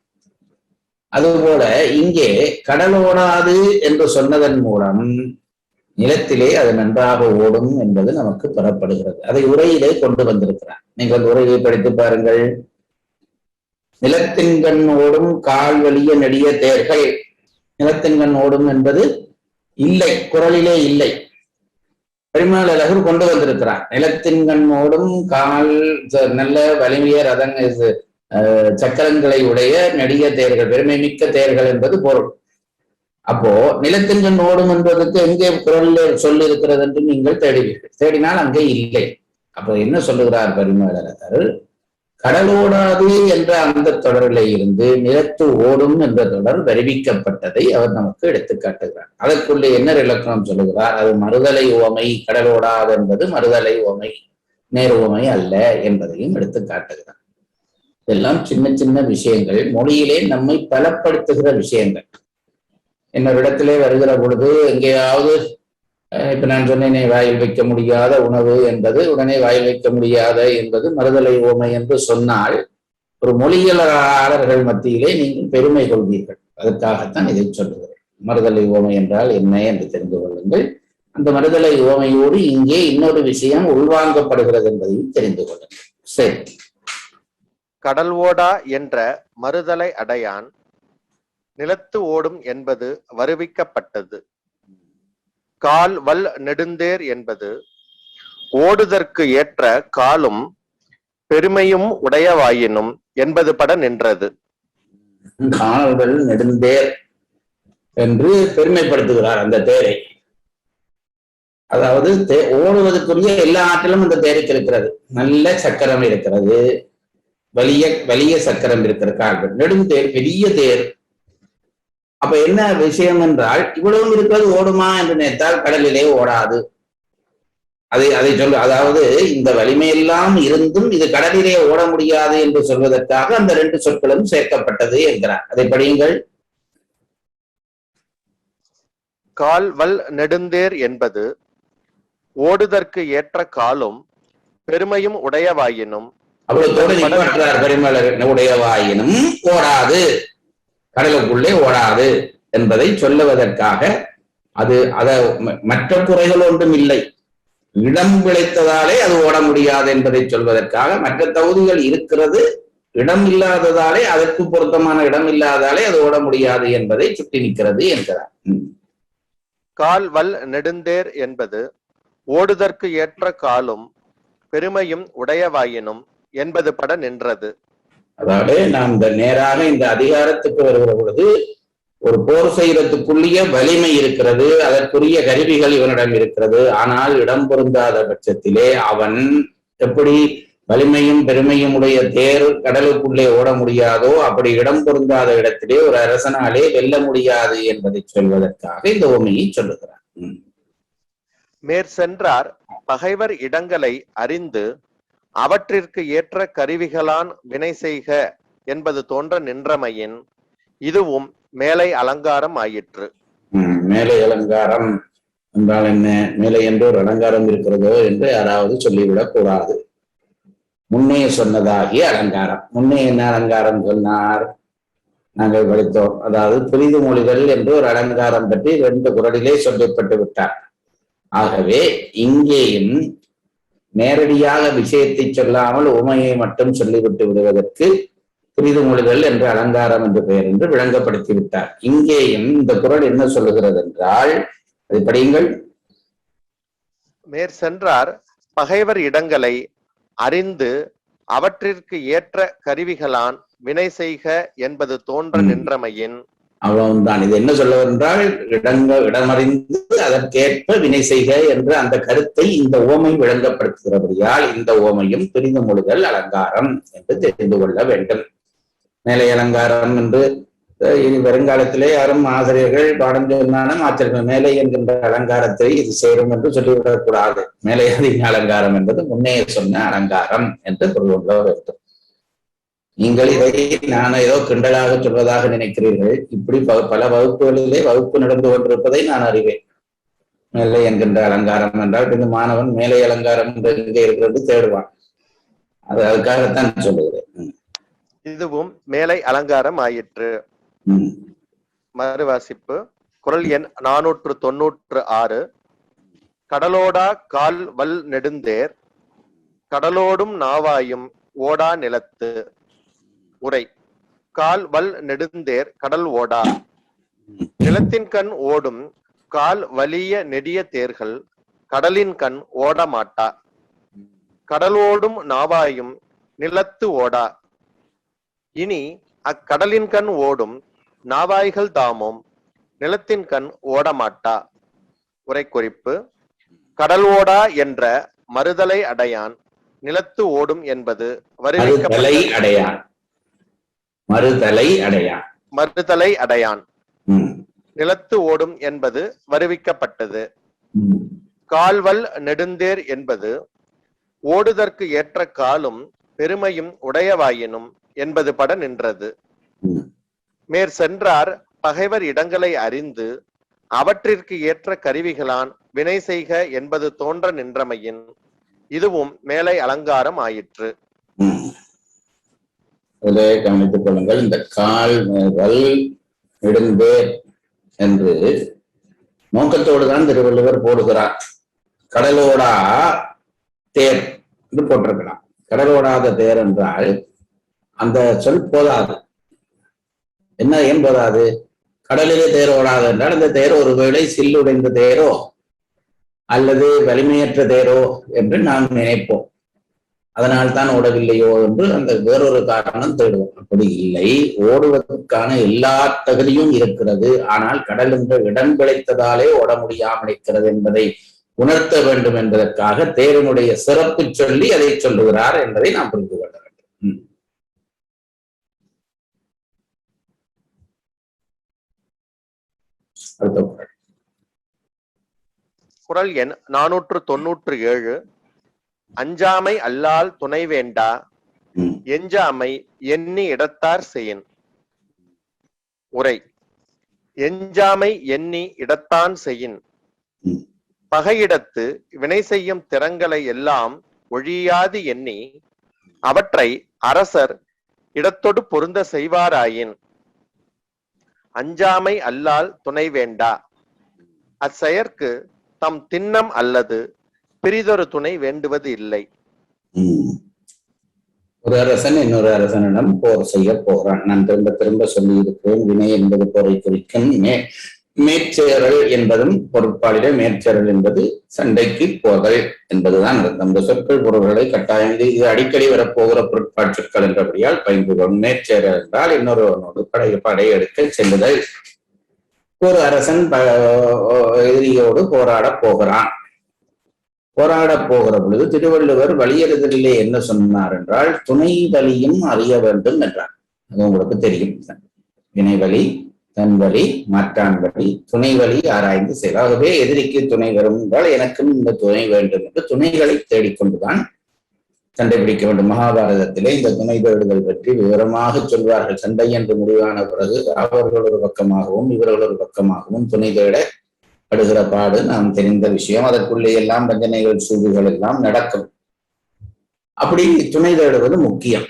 அதுபோல இங்கே கடலோடாது என்று சொன்னதன் மூலம் நிலத்திலே அது நன்றாக ஓடும் என்பது நமக்கு பெறப்படுகிறது. அதை உரையிலே கொண்டு வந்திருக்கிறார். நீங்கள் உரையை படித்து பாருங்கள். நிலத்தின்கண் ஓடும் கால் வலிய நெடிய தேர்கள். நிலத்தின்கண் ஓடும் என்பது இல்லை, குறளிலே இல்லை. பெருமாளழகர் கொண்டு வந்திருக்கிறார். நிலத்தின்கண் ஓடும் கால் நல்ல வலிமைய ரதங்க சக்கரங்களை உடைய நெடிய தேர்கள், பெருமை மிக்க தேர்கள் என்பது பொருள். அப்போ நிலத்தின்கண் ஓடும் என்பதற்கு எங்கே குறளில் சொல்லி இருக்கிறது என்று நீங்கள் தேடுவீர்கள். தேடினால் அங்கே இல்லை. அப்போ என்ன சொல்லுகிறார் பெருமாளழகர்? கடலோடாது என்ற அந்த தொடரிலே இருந்து நிலத்து ஓடும் என்ற தொடர் வருவிக்கப்பட்டதை அவர் நமக்கு எடுத்து காட்டுகிறார். அதற்குள்ளே என்ன இலக்கணம் சொல்லுகிறார்? அது மறுதலை உவமை. கடலோடாது என்பது மறுதலை உவமை, நேர் உவமை அல்ல என்பதையும் எடுத்து காட்டுகிறார். இதெல்லாம் சின்ன சின்ன விஷயங்கள், மொழியிலே நம்மை பலப்படுத்துகிற விஷயங்கள். இன்னொரு இடத்திலே வருகிற பொழுது எங்கேயாவது இப்ப நான் சொன்னேனே, வாயில் வைக்க முடியாத உணவு என்பது உடனே வாயில் வைக்க முடியாத என்பது மறுதலை உவமை என்று சொன்னால் ஒரு மொழியியலாளர்கள் மத்தியிலே நீங்கள் பெருமை கொள்வீர்கள். அதற்காகத்தான் இதை சொல்லுகிறேன். மறுதலை உவமை என்றால் என்ன என்று தெரிந்து கொள்ளுங்கள். அந்த மறுதலை உவமையோடு இங்கே இன்னொரு விஷயம் உள்வாங்கப்படுகிறது என்பதையும் தெரிந்து கொள்ளுங்கள். சரி. கடல் ஓடா என்ற மறுதலை அடையான் நிலத்து ஓடும் என்பது வருவிக்கப்பட்டது. கால் வல் நெடுந்தேர் என்பது ஓடுதற்கு ஏற்ற காலும் பெருமையும் உடையவாயினும் என்பது பட நின்றது. கால்வல் நெடுந்தேர் என்று பெருமைப்படுத்துகிறார் அந்த தேரை. அதாவது ஓடுவதற்குரிய எல்லா ஆற்றிலும் அந்த தேருக்கு இருக்கிறது. நல்ல சக்கரம் இருக்கிறது, வலிய சக்கரம் இருக்கிற கால்கள். நெடுந்தேர் பெரிய தேர். அப்ப என்ன விஷயம் என்றால், இவ்வளவும் இருக்கிறது ஓடுமா என்று நினைத்தால் கடலிலே ஓடாது. அதை சொல்ல, அதாவது இந்த வலிமையெல்லாம் இருந்தும் இது கடலிலே ஓட முடியாது என்று சொல்வதற்காக அந்த ரெண்டு சொற்களும் சேர்க்கப்பட்டது என்கிறார். அதை படியுங்கள். கால் வல் நெடுந்தேர் என்பது ஓடுதற்கு ஏற்ற காலும் பெருமையும் உடையவாயினும். அவ்வளவு பெருமளர் உடையவாயினும் ஓடாது, கடலுக்குள்ளே ஓடாது என்பதை சொல்லுவதற்காக அத மற்ற குறைகள் ஒன்றும் இல்லை. இடம் விளைத்ததாலே அது ஓட முடியாது என்பதை சொல்வதற்காக, மற்ற தகுதிகள் இருக்கிறது, இடம் இல்லாததாலே, அதற்கு பொருத்தமான இடம் இல்லாதாலே அது ஓட முடியாது என்பதை சுட்டி நிற்கிறது என்கிறார். கால் வல் நெடுந்தேர் என்பது ஓடுதற்கு ஏற்ற காலும் பெருமையும் உடையவாயினும் என்பது பட நின்றது. அதாவது நாம் நேராக இந்த அதிகாரத்துக்கு வருகிற பொழுது ஒரு போர் செய்யறதுக்குள்ளேய வலிமை இருக்கிறது, அதற்குரிய கருவிகள் இவனிடம் இருக்கிறது. ஆனால் இடம் பொருந்தாத பட்சத்திலே அவன் எப்படி வலிமையும் பெருமையும் உடைய தேர் கடலுக்குள்ளே ஓட முடியாதோ, அப்படி இடம் பொருந்தாத இடத்திலே ஒரு அரசனாலே வெல்ல முடியாது என்பதை சொல்வதற்காக இந்த உவமையை சொல்லுகிறார். மேற்சென்றார் பகைவர் இடங்களை அறிந்து அவற்றிற்கு ஏற்ற கருவிகளான் வினை செய்க என்பது தோன்ற நின்றமையின் இதுவும் மேலை அலங்காரம் ஆயிற்று. மேலை அலங்காரம் என்றால் என்ன? மேலை என்று ஒரு அலங்காரம் இருக்கிறதோ என்று யாராவது சொல்லிவிடக் கூடாது. முன்னே சொன்னதாகிய அலங்காரம். முன்னே என்ன அலங்காரம் சொன்னார்? நாங்கள் படித்தோம். அதாவது புரிது மொழிகள் என்று ஒரு அலங்காரம் பற்றி 2 குறளிலே சொல்லப்பட்டு விட்டார். ஆகவே இங்கேயும் நேரடியாக விஷயத்தை சொல்லாமல் உமையை மட்டும் சொல்லிவிட்டு விடுவதற்கு புரிது மொழிகள் என்ற அலங்காரம் என்று பெயர் என்று விளங்கப்படுத்தி விட்டார். இங்கேயும் இந்த குறள் என்ன சொல்லுகிறது என்றால், அதை படியுங்கள். மேற்சென்றார் பகைவர் இடங்களை அறிந்து அவற்றிற்கு ஏற்ற கருவிகளான் வினை செய்க என்பது தோன்ற நின்றமையின். அவ்வளவுதான். இது என்ன சொல்ல என்றால், இடமறிந்து அதற்கேற்ப வினை செய்க என்ற அந்த கருத்தை இந்த ஓமை விளங்கப்படுத்துகிறபடியால் இந்த ஓமையும் புரிது மொழிகள் அலங்காரம் என்று தெரிந்து கொள்ள வேண்டும். மேலை அலங்காரம் என்று இனி வருங்காலத்திலே யாரும் ஆசிரியர்கள் பாடம் சொன்னாலும் ஆச்சரியம் மேலை என்கின்ற அலங்காரத்தை இது சேரும் என்று சொல்லிவிடக் கூடாது. மேலையாதிக அலங்காரம் என்பது முன்னே சொன்ன அலங்காரம் என்று பொருள் அர்த்தம். நீங்கள் இதை நான் ஏதோ கிண்டலாக சொல்வதாக நினைக்கிறீர்கள். இப்படி பல வகுப்புகளிலே வகுப்பு நடந்து கொண்டிருப்பதை நான் அறிவேன். மேலை என்கின்ற அலங்காரம் என்றால் இந்த மாணவன் மேலை அலங்காரம் எங்கே இருக்கிறது தேடுவான். அதுக்காகத்தான் சொல்லுகிறேன். இதுவும் மேலை அலங்காரம் ஆயிற்று. மறுவாசிப்பு. குறள் எண் 496. கடலோடா கால் வல் நெடுந்தேர் கடலோடும் நாவாயும் ஓடா நிலத்து. உரை. கால் வல் நெடுந்தேர் கடல் ஓடா. நிலத்தின் கண் ஓடும் கால் வலிய நெடிய தேர்கள் கடலின் கண் ஓட மாட்டா. கடலோடும் நாவாயும் நிலத்து ஓடா. இனி அக்கடலின் கண் ஓடும் நாவாய்கள் தாமும் நிலத்தின் கண் ஓடமாட்டா. உரை குறிப்பு. கடல் ஓடா என்ற மறுதலை அடையான் நிலத்து ஓடும் என்பது மறுதலை அடையான் நிலத்து ஓடும் என்பது வருவிக்கப்பட்டது. கால்வல் நெடுந்தேர் என்பது ஓடுதற்கு ஏற்ற காலும் பெருமையும் உடையவாயினும் என்பது பட நின்றது. மேற் சென்றார் பகைவர் இடங்களை அறிந்து அவற்றிற்கு ஏற்ற கருவிகளான் வினை செய்க என்பது தோன்ற நின்றமையின் இதுவும் மேலை அலங்காரம் ஆயிற்று. கவனித்துக் கொள்ளுங்கள். இந்த கால் வல் நெடுந்தேர் என்று நோக்கத்தோடு தான் திருவள்ளுவர் போடுகிறார். கடலோடா தேர் என்று போட்டிருக்கலாம். கடலோடாத தேர் என்றால் அந்த சொல் போதாது. என்ன ஏன் போதாது? கடலிலே தேர் ஓடாது என்றால் அந்த தேர் ஒருவேளை சில்லுடைந்த தேரோ அல்லது வலிமையற்ற தேரோ என்று நாம் நினைப்போம். அதனால் தான் ஓடவில்லையோ என்று அந்த வேறொரு காரணம் தேடுவோம். அப்படி இல்லை, ஓடுவதற்கான எல்லா தகுதியும் இருக்கிறது. ஆனால் கடல் என்ற இடம் கிடைத்ததாலே ஓட முடியாமல் இருக்கிறது என்பதை உணர்த்த வேண்டும் என்பதற்காக தேரினுடைய சிறப்பு சொல்லி அதை சொல்லுகிறார் என்பதை நாம் புரிந்து கொள்ள வேண்டும். குறள் எண் 497. அஞ்சாமை அல்லால் துணை வேண்டா எஞ்சாமை எண்ணி இடத்தார் செய்யின். உரை. எஞ்சாமை எண்ணி இடத்தான் செய்யின். பகையிடத்து வினை செய்யும் திறங்களை எல்லாம் ஒழியாது எண்ணி அவற்றை அரசர் இடத்தொடு பொருந்த செய்வாராயின் அஞ்சாமை அல்லால் துணை வேண்டா. அச்செயற்கு தம் திண்ணம் அல்லது பிரிதொரு துணை வேண்டுவது இல்லை. ஒரு அரசன் இன்னொரு அரசனிடம் போர் செய்ய போகிறான். நான் திரும்ப திரும்ப சொல்லி இருக்கிறேன். வினை என்பது போரை குறிக்கும். மேற்செயல் என்பதும் பொருட்பாலிலே மேற்செயல் என்பது சண்டைக்கு போதல் என்பதுதான் அர்த்தம். இந்த சொற்கள் பொருள்களை கட்டாயம் இது அடிக்கடி வரப்போகிற பொருட்பாட்சிகள் என்றபடியால் பயின்று கொள்ளும். மேற்செயல் என்றால் இன்னொருவனோடு படையெடுக்க செல்லுதல். ஒரு அரசன் எதிரியோடு போராட போகிறான். போராட போகிற பொழுது திருவள்ளுவர் வலியுறுத்தலிலே என்ன சொன்னார் என்றால் துணை வலியும் அறிய வேண்டும் என்றார். அது உங்களுக்கு தெரியும். வினைவலி, தன்வலி, மாற்றான் வலி, துணை வலி ஆராய்ந்து செயலாகவே எதிரிக்கு துணை வரும் என்றால் எனக்கும் இந்த துணை வேண்டும் என்று துணைகளை தேடிக்கொண்டுதான் சண்டை பிடிக்க வேண்டும். மகாபாரதத்திலே இந்த துணை தேடுதல் பற்றி விவரமாக சொல்வார்கள். சண்டை என்று முடிவான பிறகு அவர்கள் ஒரு பக்கமாகவும் இவர்கள் ஒரு பக்கமாகவும் துணை தேட படுகிற பாடு நாம் தெரிந்த விஷயம். அதற்குள்ளே எல்லாம் வஞ்சனைகள் சூழ்ச்சிகள் எல்லாம் நடக்கும். அப்படி துணை தேடுவது முக்கியம்.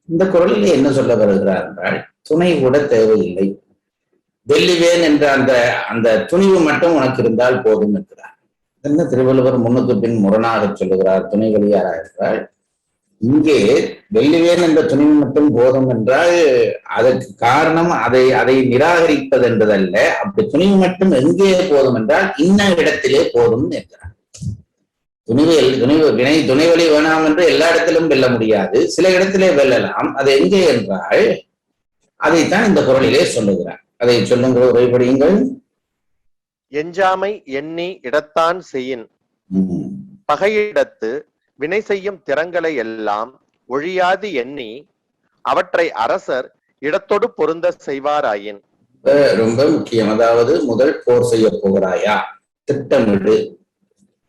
இந்த குறளிலே என்ன சொல்ல வருகிறார் என்றால் துணை கூட தேவையில்லை, வெல்லுவேன் என்ற அந்த துணிவு மட்டும் உனக்கு இருந்தால் போதும் என்கிறார். என்ன திருவள்ளுவர் முன்னுக்கு பின் முரணாக சொல்லுகிறார். துணை வழியாராகிறார். இங்கே வெல்லுவேன் என்ற துணிவு மட்டும் போதும் என்றால் அதற்கு காரணம் அதை நிராகரிப்பது என்பதல்ல. அப்படி துணிவு மட்டும் எங்கே போதும் என்றால் இன்ன இடத்திலே போதும் என்கிறார். துணை வழி வேணாம் என்று எல்லா இடத்திலும் வெல்ல முடியாது, சில இடத்திலே வெல்லலாம். அது எங்கே என்றால் அதைத்தான் இந்த குறளிலே சொல்லுகிறார். அதை சொல்லுங்கள், உரைபடியுங்கள். எஞ்சாமை எண்ணி இடத்தான் செய்யின். பகையிடத்து வினை செய்யும் திறங்களை எல்லாம் ஒழியாது எண்ணி அவற்றை அரசர் இடத்தொடு பொருந்த செய்வாராயின். ரொம்ப முக்கியம். அதாவது முதல் போர் செய்ய போகிறாயா, திட்டமிடு.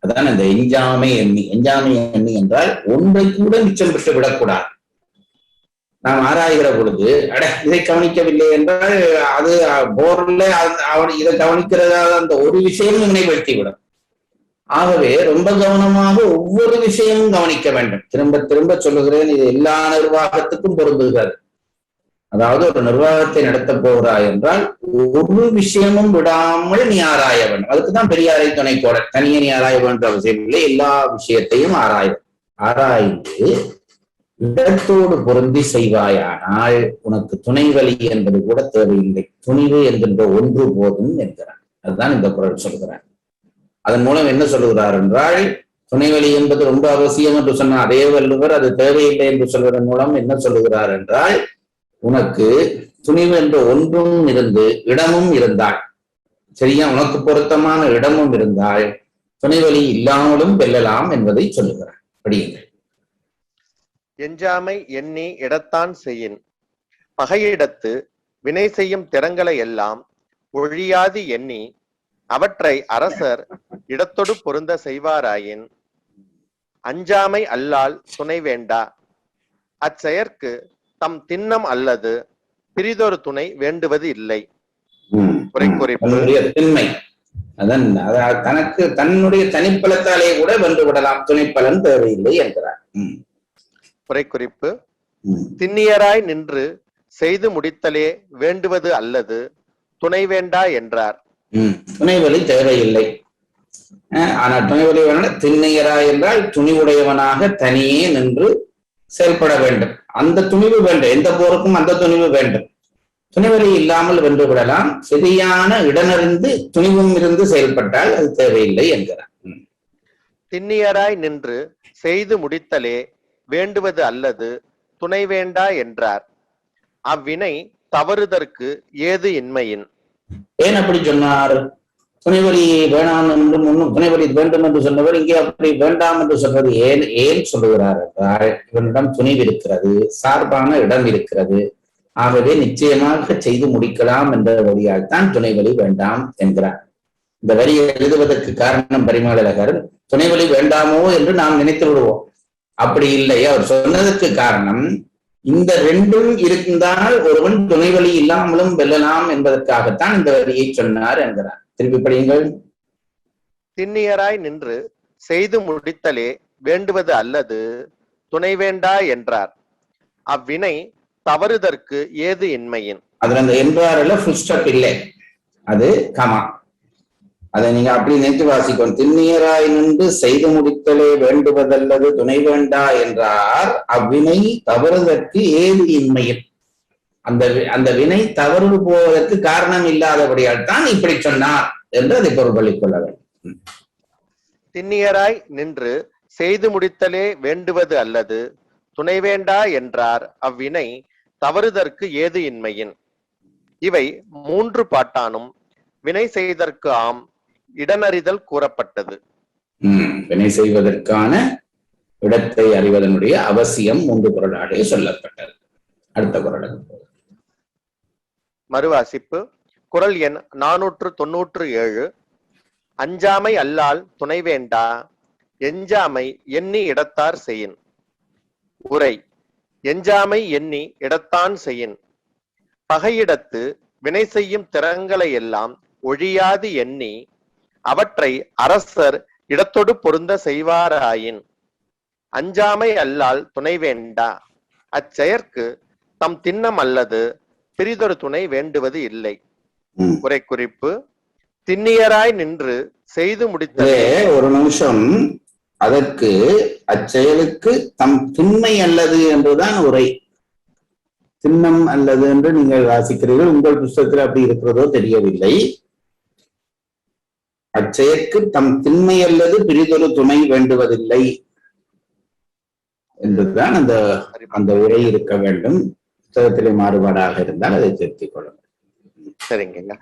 அதான் இந்த எஞ்சாமை எண்ணி. எஞ்சாமை எண்ணி என்றால் ஒன்றை கூட மிச்சம் பெற்று விடக்கூடாது. நாம் ஆராய்கிற பொழுது இதை கவனிக்கவில்லை என்றால் அது போர்ல அவன் இதை கவனிக்கிறதாக அந்த ஒரு விஷயமும் நினைவுபடுத்தி விடும். ஆகவே ரொம்ப கவனமாக ஒவ்வொரு விஷயமும் கவனிக்க வேண்டும். திரும்ப திரும்ப சொல்லுகிறேன், இது எல்லா நிர்வாகத்துக்கும் பொருந்துகிறது. அதாவது ஒரு நிர்வாகத்தை நடத்த போகிறாய் என்றால் ஒரு விஷயமும் விடாமல் நீ ஆராய வேண்டும். அதுக்குதான் பெரியாரை துணைக்கோடல். தனியே நீ ஆராய வேண்டிய அவசியம் இல்லை, எல்லா விஷயத்தையும் ஆராய்ந்து இடத்தோடு பொருந்தி செய்வாயானால் உனக்கு துணை வலி என்பது கூட தேவையில்லை, துணிவு என்கின்ற ஒன்று போதும் என்கிறார். அதுதான் இந்த குறள் சொல்கிறார். அதன் மூலம் என்ன சொல்லுகிறார் என்றால், துணைவலி என்பது ரொம்ப அவசியம் என்று சொன்ன அதே வள்ளுவர் அது தேவையில்லை என்று சொல்வதன் மூலம் என்ன சொல்லுகிறார் என்றால், உனக்கு துணிவு என்ற ஒன்றும் இருந்து இடமும் இருந்தால், சரியா, உனக்கு பொருத்தமான இடமும் இருந்தால் துணைவலி இல்லாமலும் வெல்லலாம் என்பதை சொல்லுகிறார். படியுங்கள். எஞ்சாமை எண்ணி இடத்தான் செய்யின், பகையிடத்து வினை செய்யும் திறங்களை எல்லாம் ஒழியாது எண்ணி அவற்றை அரசர் இடத்தொடு பொருந்த செய்வாராயின். அஞ்சாமை அல்லால் துணை வேண்டா, அச்செயற்கு தம் திண்ணம் அல்லது பிரிதொரு துணை வேண்டுவது இல்லை. திண்மை அதன் தனக்கு தன்னுடைய தனிப்பலத்தாலே கூட வென்று விடலாம், துணைப்பலன் தேவையில்லை என்கிறார். குறைக்குறிப்பு: திண்ணியராய் நின்று செய்து முடித்தலே வேண்டுவது அல்லது துணை வேண்டா என்றார். துணைவலி தேவையில்லை. ஆனா துணைவலி வேணும். திண்ணியராய் என்றால் துணிவுடையவனாக தனியே நின்று செயல்பட வேண்டும். அந்த துணிவு வேண்டும், எந்த போருக்கும் அந்த துணிவு வேண்டும். துணிவலி இல்லாமல் வென்று விடலாம். சரியான இடனறிந்து துணிவும் இருந்து செயல்பட்டால் அது தேவையில்லை என்கிறார். திண்ணியராய் நின்று செய்து முடித்தலே வேண்டுவது அல்லது துணை வேண்டா என்றார். அவ்வினை தவறுதற்கு ஏது இன்மையின். ஏன் அப்படி சொன்னார்? துணைவலி வேணாம் என்று முன்னும் துணைவலி வேண்டும் என்று சொன்னவர் இங்கே அப்படி வேண்டாம் என்று சொன்னது ஏன் சொல்லுகிறார் என்றால், இவனிடம் துணிவு இருக்கிறது, சார்பான இடம் இருக்கிறது, ஆகவே நிச்சயமாக செய்து முடிக்கலாம் என்ற வழியால் தான் துணைவலி வேண்டாம் என்கிறார். இந்த வரியை எழுதுவதற்கு காரணம் பரிமளகர் துணைவலி வேண்டாமோ என்று நாம் நினைத்து விடுவோம். அப்படி இல்லை. அவர் சொன்னதற்கு காரணம், இந்த ரெண்டும் இருந்தால் ஒருவன் துணைவலி இல்லாமலும் வெல்லலாம் என்பதற்காகத்தான் இந்த வரியை சொன்னார் என்கிறார். திருப்பி படியுங்கள். திண்ணியராய் நின்று செய்து முடித்தலே வேண்டுவது அல்லது துணை வேண்டா என்றார். அவ்வினை தவறுதற்கு ஏது இன்மையின். அதுல அந்த என்றார்ல ஃபுல் ஸ்டாப் இல்லை, அது கமா. அதை நீங்க அப்படி நினைத்து வாசிக்கணும். திண்ணியராய் நின்று செய்து முடித்தலே வேண்டுவதல்லது துணை வேண்டா என்றார். அவ்வினை தவறுதற்கு ஏது இன்மையில். அந்த வினை தவறு போவதற்கு காரணம் இல்லாதபடியால் தான் இப்படி சொன்னார் என்று அதை பொருள்படுத்திக் கொள்ள வேண்டும். திண்ணியராய் நின்று செய்து முடித்தலே வேண்டுவது அல்லது துணை வேண்டா என்றார். அவ்வினை தவறுதற்கு ஏது இன்மையின். இவை மூன்று பாட்டானும் வினை செய்தற்கு ஆம் இடனறிதல் கூறப்பட்டது. வினை செய்வதற்கான இடத்தை அறிவதனுடைய அவசியம் மூன்று குறளாலே சொல்லப்பட்டது. அடுத்த குறளுக்கு மறுவாசிப்பு. குறள் எண் 497. அஞ்சாமை அல்லால் துணை வேண்டா, எஞ்சாமை எண்ணி இடத்தார் செய்யின். உரை: எஞ்சாமை எண்ணி இடத்தான் செய்யின், பகையிடத்து வினை செய்யும் திறங்களை எல்லாம் ஒழியாது எண்ணி அவற்றை அரசர் இடத்தொடு பொருந்த செய்வாராயின். அஞ்சாமை அல்லால் துணை வேண்டா, அச்செயற்கு தம் திண்ணம் அல்லது பிரிதொரு துணை வேண்டுவது இல்லை. உரை குறிப்பு: திண்ணியராய் நின்று செய்து முடித்தலே. ஒரு நிமிஷம். அதற்கு அச்செயலுக்கு தம் திண்மை அல்லது என்றுதான் உரை. திண்ணம் அல்லது என்று நீங்கள் வாசிக்கிறீர்கள். உங்கள் புத்தகத்தில் அப்படி இருக்கிறதோ தெரியவில்லை. அச்செயற்கு தம் திண்மை அல்லது பிரிதொரு துணை வேண்டுவதில்லை என்றுதான் அந்த உரை இருக்க வேண்டும். புத்தகத்திலே மாறுபாடாக இருந்தால் அதை திருத்திக் கொள்ளுங்கள். சரிங்க.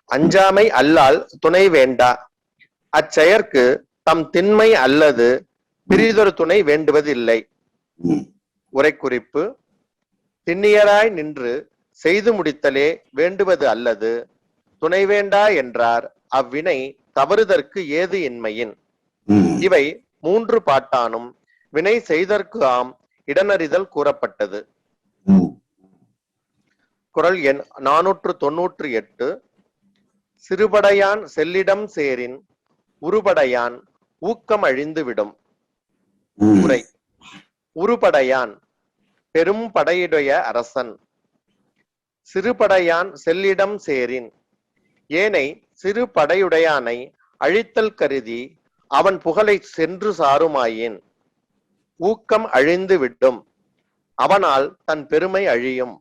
அஞ்சாமை அல்லால் துணை வேண்டா, அச்செயற்கு தம் திண்மை அல்லது பிரிதொரு துணை வேண்டுவது இல்லை. உரை குறிப்பு: திண்ணியராய் நின்று செய்து முடித்தலே வேண்டுவது அல்லது துணை வேண்டா என்றார் அவ்வினை தவறுதற்கு ஏது இன்மையின். இவை 3 பாட்டானும் வினை செய்தற்கு ஆம் இடனறிதல் கூறப்பட்டது. குறள் எண் 498. சிறுபடையான் செல்லிடம் சேரின் உருபடையான் ஊக்கம் அழிந்துவிடும். உரை: உருபடையான் பெரும் படையுடைய அரசன். சிறுபடையான் செல்லிடம் சேரின் ஏனை சிறு படையுடையானை அழித்தல் கருதி அவன் புகழை சென்று சாருமாயின் ஊக்கம் அழிந்து விடும், அவனால் தன் பெருமை அழியும்.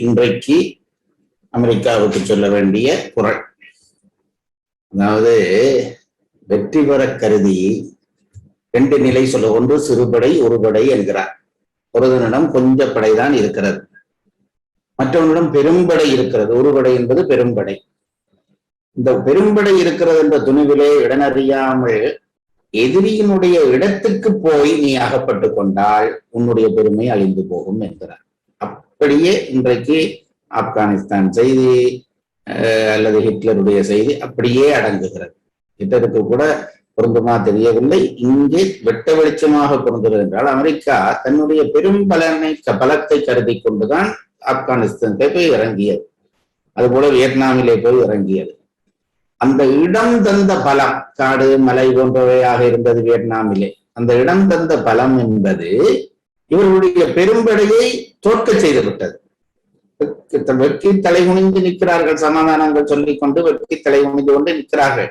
இன்றைக்கு அமெரிக்காவுக்கு சொல்ல வேண்டிய குறள். அதாவது வெற்றி பெற கருதி 2 நிலை சொல்ல. ஒன்று சிறுபடை ஒருபடை என்கிறார். ஒருவனிடம் கொஞ்ச படைதான் இருக்கிறது, மற்றவனிடம் பெரும்படை இருக்கிறது. ஒருபடை என்பது பெரும்படை. இந்த பெரும்படை இருக்கிறது என்ற துணிவிலே இடனறியாமல் எதிரியினுடைய இடத்துக்கு போய் நீ அகப்பட்டு கொண்டால் உன்னுடைய பெருமை அழிந்து போகும் என்கிறார். அப்படியே இன்றைக்கு ஆப்கானிஸ்தான் செய்தி அல்லது ஹிட்லருடைய செய்தி அப்படியே அடங்குகிறது. ஹிட்லருக்கு கூட பொருந்துமா தெரியவில்லை, இங்கே வெட்ட வெளிச்சமாக பொருந்துகிறது என்றால் அமெரிக்கா தன்னுடைய பெரும் பலத்தை கருதி கொண்டுதான் ஆப்கானிஸ்தானிலே போய் இறங்கியது. அதுபோல வியட்நாமிலே போய் இறங்கியது. அந்த இடம் தந்த பலம், காடு மலை போன்றவையாக இருந்தது வியட்நாமிலே. அந்த இடம் தந்த பலம் என்பது இவர்களுடைய பெரும்படையை தோற்க செய்து விட்டது. வெட்கி தலை குனிந்து நிற்கிறார்கள். சமாதானங்கள் சொல்லிக் கொண்டு வெட்கி தலை குனிந்து கொண்டு நிற்கிறார்கள்.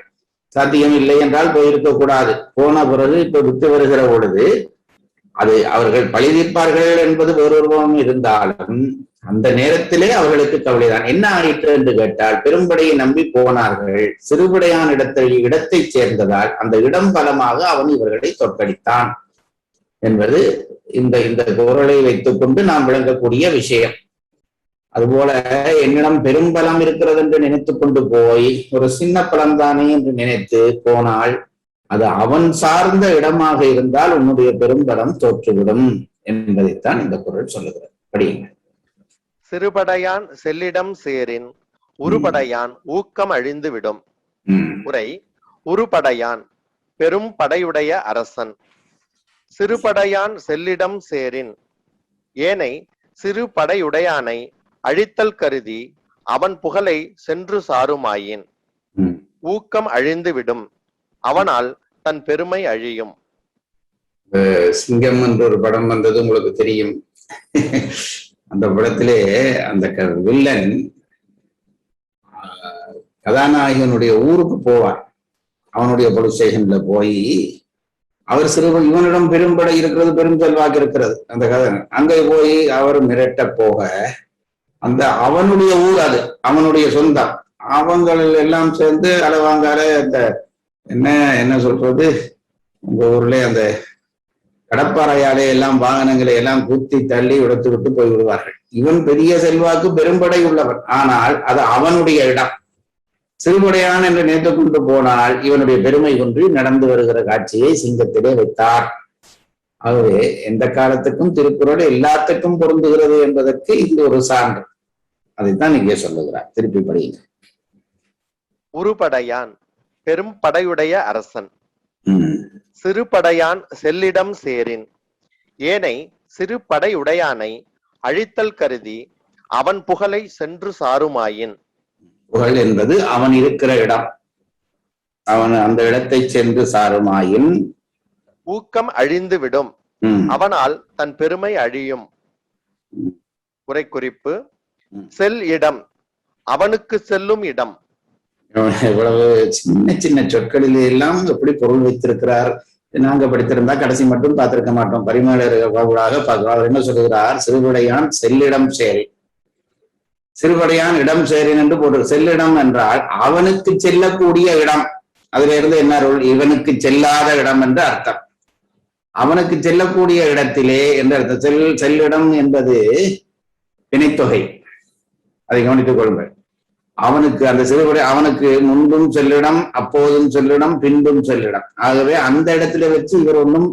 சாத்தியம் இல்லை என்றால் போயிருக்க கூடாது. போன பிறகு இப்ப விட்டு வருகிற பொழுது அது அவர்கள் பழி தீர்ப்பார்கள் என்பது வேறொருவரும் இருந்தாலும் அந்த நேரத்திலே அவர்களுக்கு கவலைதான். என்ன ஆயிற்று என்று கேட்டால், பெரும்படையை நம்பி போனார்கள். சிறுபடையான இடத்தை சேர்ந்ததால் அந்த இடம் பலமாக அவன் இவர்களை தோற்கடித்தான் என்பது இந்த குறளை வைத்துக் கொண்டு நாம் விளங்கக்கூடிய விஷயம். அதுபோல என்னிடம் பெரும்பலம் இருக்கிறது என்று நினைத்து கொண்டு போய் ஒரு சின்ன பலம் தானே என்று நினைத்து போனால் அது அவன் சார்ந்த இடமாக இருந்தால் உன்னுடைய பெரும்பலம் தோற்றுவிடும் என்பதைத்தான் இந்த குறள் சொல்லுகிறது. படியுங்க. சிறுபடையான் செல்லிடம் சேரின் உருபடையான் ஊக்கம் அழிந்து விடும். உரை: உருபடையான் பெரும் படையுடைய அரசன். சிறுபடையான் செல்லிடம் சேரின் ஏனை சிறு படையுடையானை அழித்தல் கருதி அவன் புகழை சென்று சாருமாயின் ஊக்கம் அழிந்து விடும், அவனால் தன் பெருமை அழியும். சிங்கம் என்ற ஒரு படம் வந்தது உங்களுக்கு தெரியும். அந்த படத்திலே அந்த வில்லன் கதாநாயகனுடைய ஊருக்கு போவார். அவனுடைய போலீஸ் ஸ்டேஷன்ல போய் அவர் இவனிடம் பெரும்படை இருக்கிறது, பெரும் செல்வாக்கு இருக்கிறது. அந்த கதை அங்கே போய் அவர் மிரட்ட போக அந்த அவனுடைய ஊர், அது அவனுடைய சொந்தம். அவங்க எல்லாம் சேர்ந்து அளவாங்கால அந்த என்ன சொல்றது, உங்க ஊர்ல அந்த கடப்பாறையாலே எல்லாம் வாகனங்களை எல்லாம் குத்தி தள்ளி உடைத்து விட்டு போய் விடுவார்கள். இவன் பெரிய செல்வாக்கு பெரும்படை உள்ளவன், ஆனால் அது அவனுடைய இடம். சிறுபடையான் என்று நினைத்து கொண்டு போனால் இவனுடைய பெருமை கொண்டு நடந்து வருகிற காட்சியை சிங்கத்திலே வைத்தார். ஆகவே எந்த காலத்துக்கும் திருக்குறள் எல்லாத்துக்கும் பொருந்துகிறது என்பதற்கு இது ஒரு சான்று. அதைத்தான் இங்கே சொல்லுகிறார். திருப்பி படியுங்க. உருபடையான் பெரும் படையுடைய அரசன். சிறுபடையான் செல்லிடம் சேரின் ஏனை சிறு படையுடையானை அழித்தல் கருதி அவன் புகழை சென்று சாருமாயின். புகழ் என்பது அவன் இருக்கிற இடம், அவன் அந்த இடத்தை சென்று சாருமாயின் ஊக்கம் அழிந்து விடும், அவனால் தன் பெருமை அழியும். உரை குறிப்பு: செல் இடம், அவனுக்கு செல்லும் இடம். எவ்வளவு சின்ன சின்ன சொற்களில் எல்லாம் எப்படி பொருள் வைத்திருக்கிறார். நாங்க படித்திருந்தா கடைசி மட்டும் பார்த்திருக்க மாட்டோம், பரிமாணாக பார்க்கிறோம். அவர் என்ன சொல்லுகிறார்? சிறுபடையான் செல்லிடம் சேரி, சிறுபடையான் இடம் சேரின் என்று போட்டு, செல்லிடம் என்றால் அவனுக்கு செல்லக்கூடிய இடம். அதுல இருந்து என்ன அருள்? இவனுக்கு செல்லாத இடம் என்று அர்த்தம். அவனுக்கு செல்லக்கூடிய இடத்திலே என்று அர்த்தம். செல்லிடம் என்பது வினைத்தொகை, அதை கவனித்துக் கொள்ளுங்கள். அவனுக்கு அந்த சிறுபடை, அவனுக்கு முன்பும் செல்லிடம், அப்போதும் செல்லிடம், பின்பும் செல்லிடம். ஆகவே அந்த இடத்துல வச்சு இவர் ஒன்றும்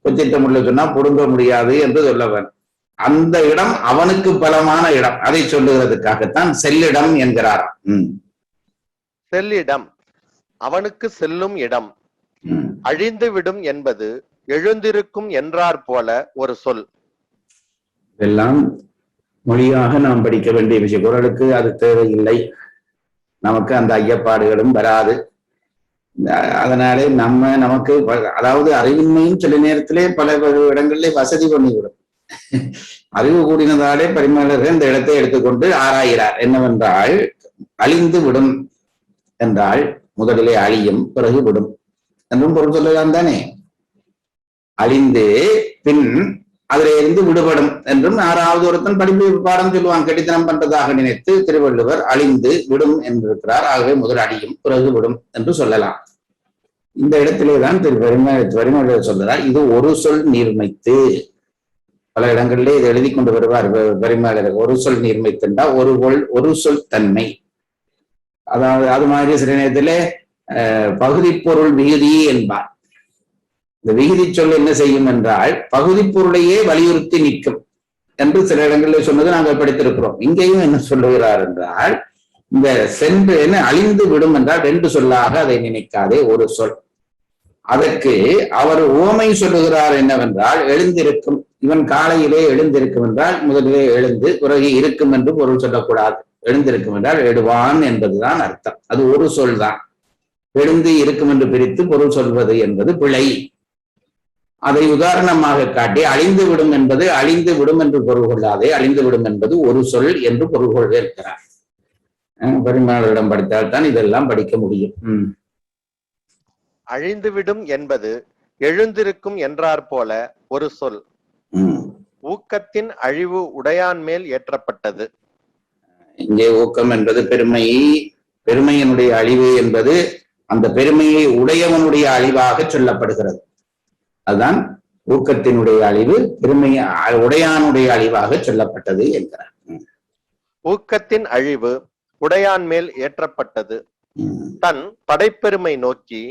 கொச்சிட்ட முடியல சொன்னா பொருந்த முடியாது என்று சொல்லவன். அந்த இடம் அவனுக்கு பலமான இடம், அதை சொல்லுகிறதுக்காகத்தான் செல்லிடம் என்கிறார். செல்லிடம் அவனுக்கு செல்லும் இடம். அழிந்து விடும் என்பது எழுந்திருக்கும் என்றார் போல ஒரு சொல். இதெல்லாம் மொழியாக நாம் படிக்க வேண்டிய விஷயம். குறளுக்கு அது தேவையில்லை, நமக்கு அந்த ஐயப்பாடுகளும் வராது. அதனாலே நமக்கு அதாவது அறிவின்மையும் சில நேரத்திலே பல இடங்களிலே வசதி பண்ணிவிடும். அறிவு கூடினதாலே பரிமாளர்கள் இந்த இடத்தை எடுத்துக்கொண்டு ஆராய்கிறார். என்னவென்றால், அழிந்து விடும் என்றால் முதலிலே அழியும் பிறகு விடும் என்றும் பொருள் சொல்லலாம் தானே. அழிந்து பின் அதிலே இருந்து விடுபடும் என்றும் 6வது ஒருத்தன் படிப்பு பாடம் சொல்லுவான். கெட்டித்தனம் பண்றதாக நினைத்து திருவள்ளுவர் அழிந்து விடும் என்றிருக்கிறார். ஆகவே முதல் அழியும் பிறகு விடும் என்று சொல்லலாம். இந்த இடத்திலேதான் பரிமாளர் சொல்றார், இது ஒரு சொல் நீர்மைத்து. பல இடங்களிலே இதை எழுதி கொண்டு வருவார் பரிமாளர். ஒரு சொல் நீர்மைத்துண்டா ஒரு சொல் தன்மை. அதாவது அது மாதிரி சில நேரத்திலே பகுதி பொருள் விகுதி என்பார். இந்த விகுதி சொல் என்ன செய்யும் என்றால் பகுதி பொருளையே வலியுறுத்தி நிற்கும் என்று சில இடங்களில் சொன்னது நாங்கள் படித்திருக்கிறோம். இங்கேயும் என்ன சொல்லுகிறார் என்றால், இந்த சென்று என்ன அழிந்து விடும் என்றால் 2 சொல்லாக அதை நினைக்காதே, ஒரு சொல். அதற்கு அவர் உவமை சொல்லுகிறார் என்னவென்றால், எழுந்திருக்கும். இவன் காலையிலே எழுந்திருக்கும் என்றால் முதலிலே எழுந்து பிறகு இருக்கும் என்று பொருள் சொல்லக்கூடாது. எழுந்திருக்கும் என்றால் எழுவான் என்பதுதான் அர்த்தம். அது ஒரு சொல் தான். எழுந்து இருக்கும் என்று பிரித்து பொருள் சொல்வது என்பது பிழை. அதை உதாரணமாக காட்டி அழிந்து விடும் என்பது அழிந்து விடும் என்று பொருள் கொள்ளாதே, அழிந்து விடும் என்பது ஒரு சொல் என்று பொருள் கொள்கிறார். பரிமாணரிடம் படித்தால்தான் இதெல்லாம் படிக்க முடியும். அழிந்துவிடும் என்பது எழுந்திருக்கும் என்றார் போல ஒரு சொல். ஊக்கத்தின் அழிவு உடையான் மேல் ஏற்றப்பட்டது. இங்கே ஊக்கம் என்பது பெருமையினுடைய அழிவு என்பது அந்த பெருமையை உடையவனுடைய அழிவாக சொல்லப்படுகிறது. அதுதான் ஊக்கத்தினுடைய அழிவு உடையானுடைய அழிவாக சொல்லப்பட்டது என்கிறார். ஊக்கத்தின் அழிவு உடையான் மேல் ஏற்றப்பட்டது. தன் படைப்பெருமை நோக்கி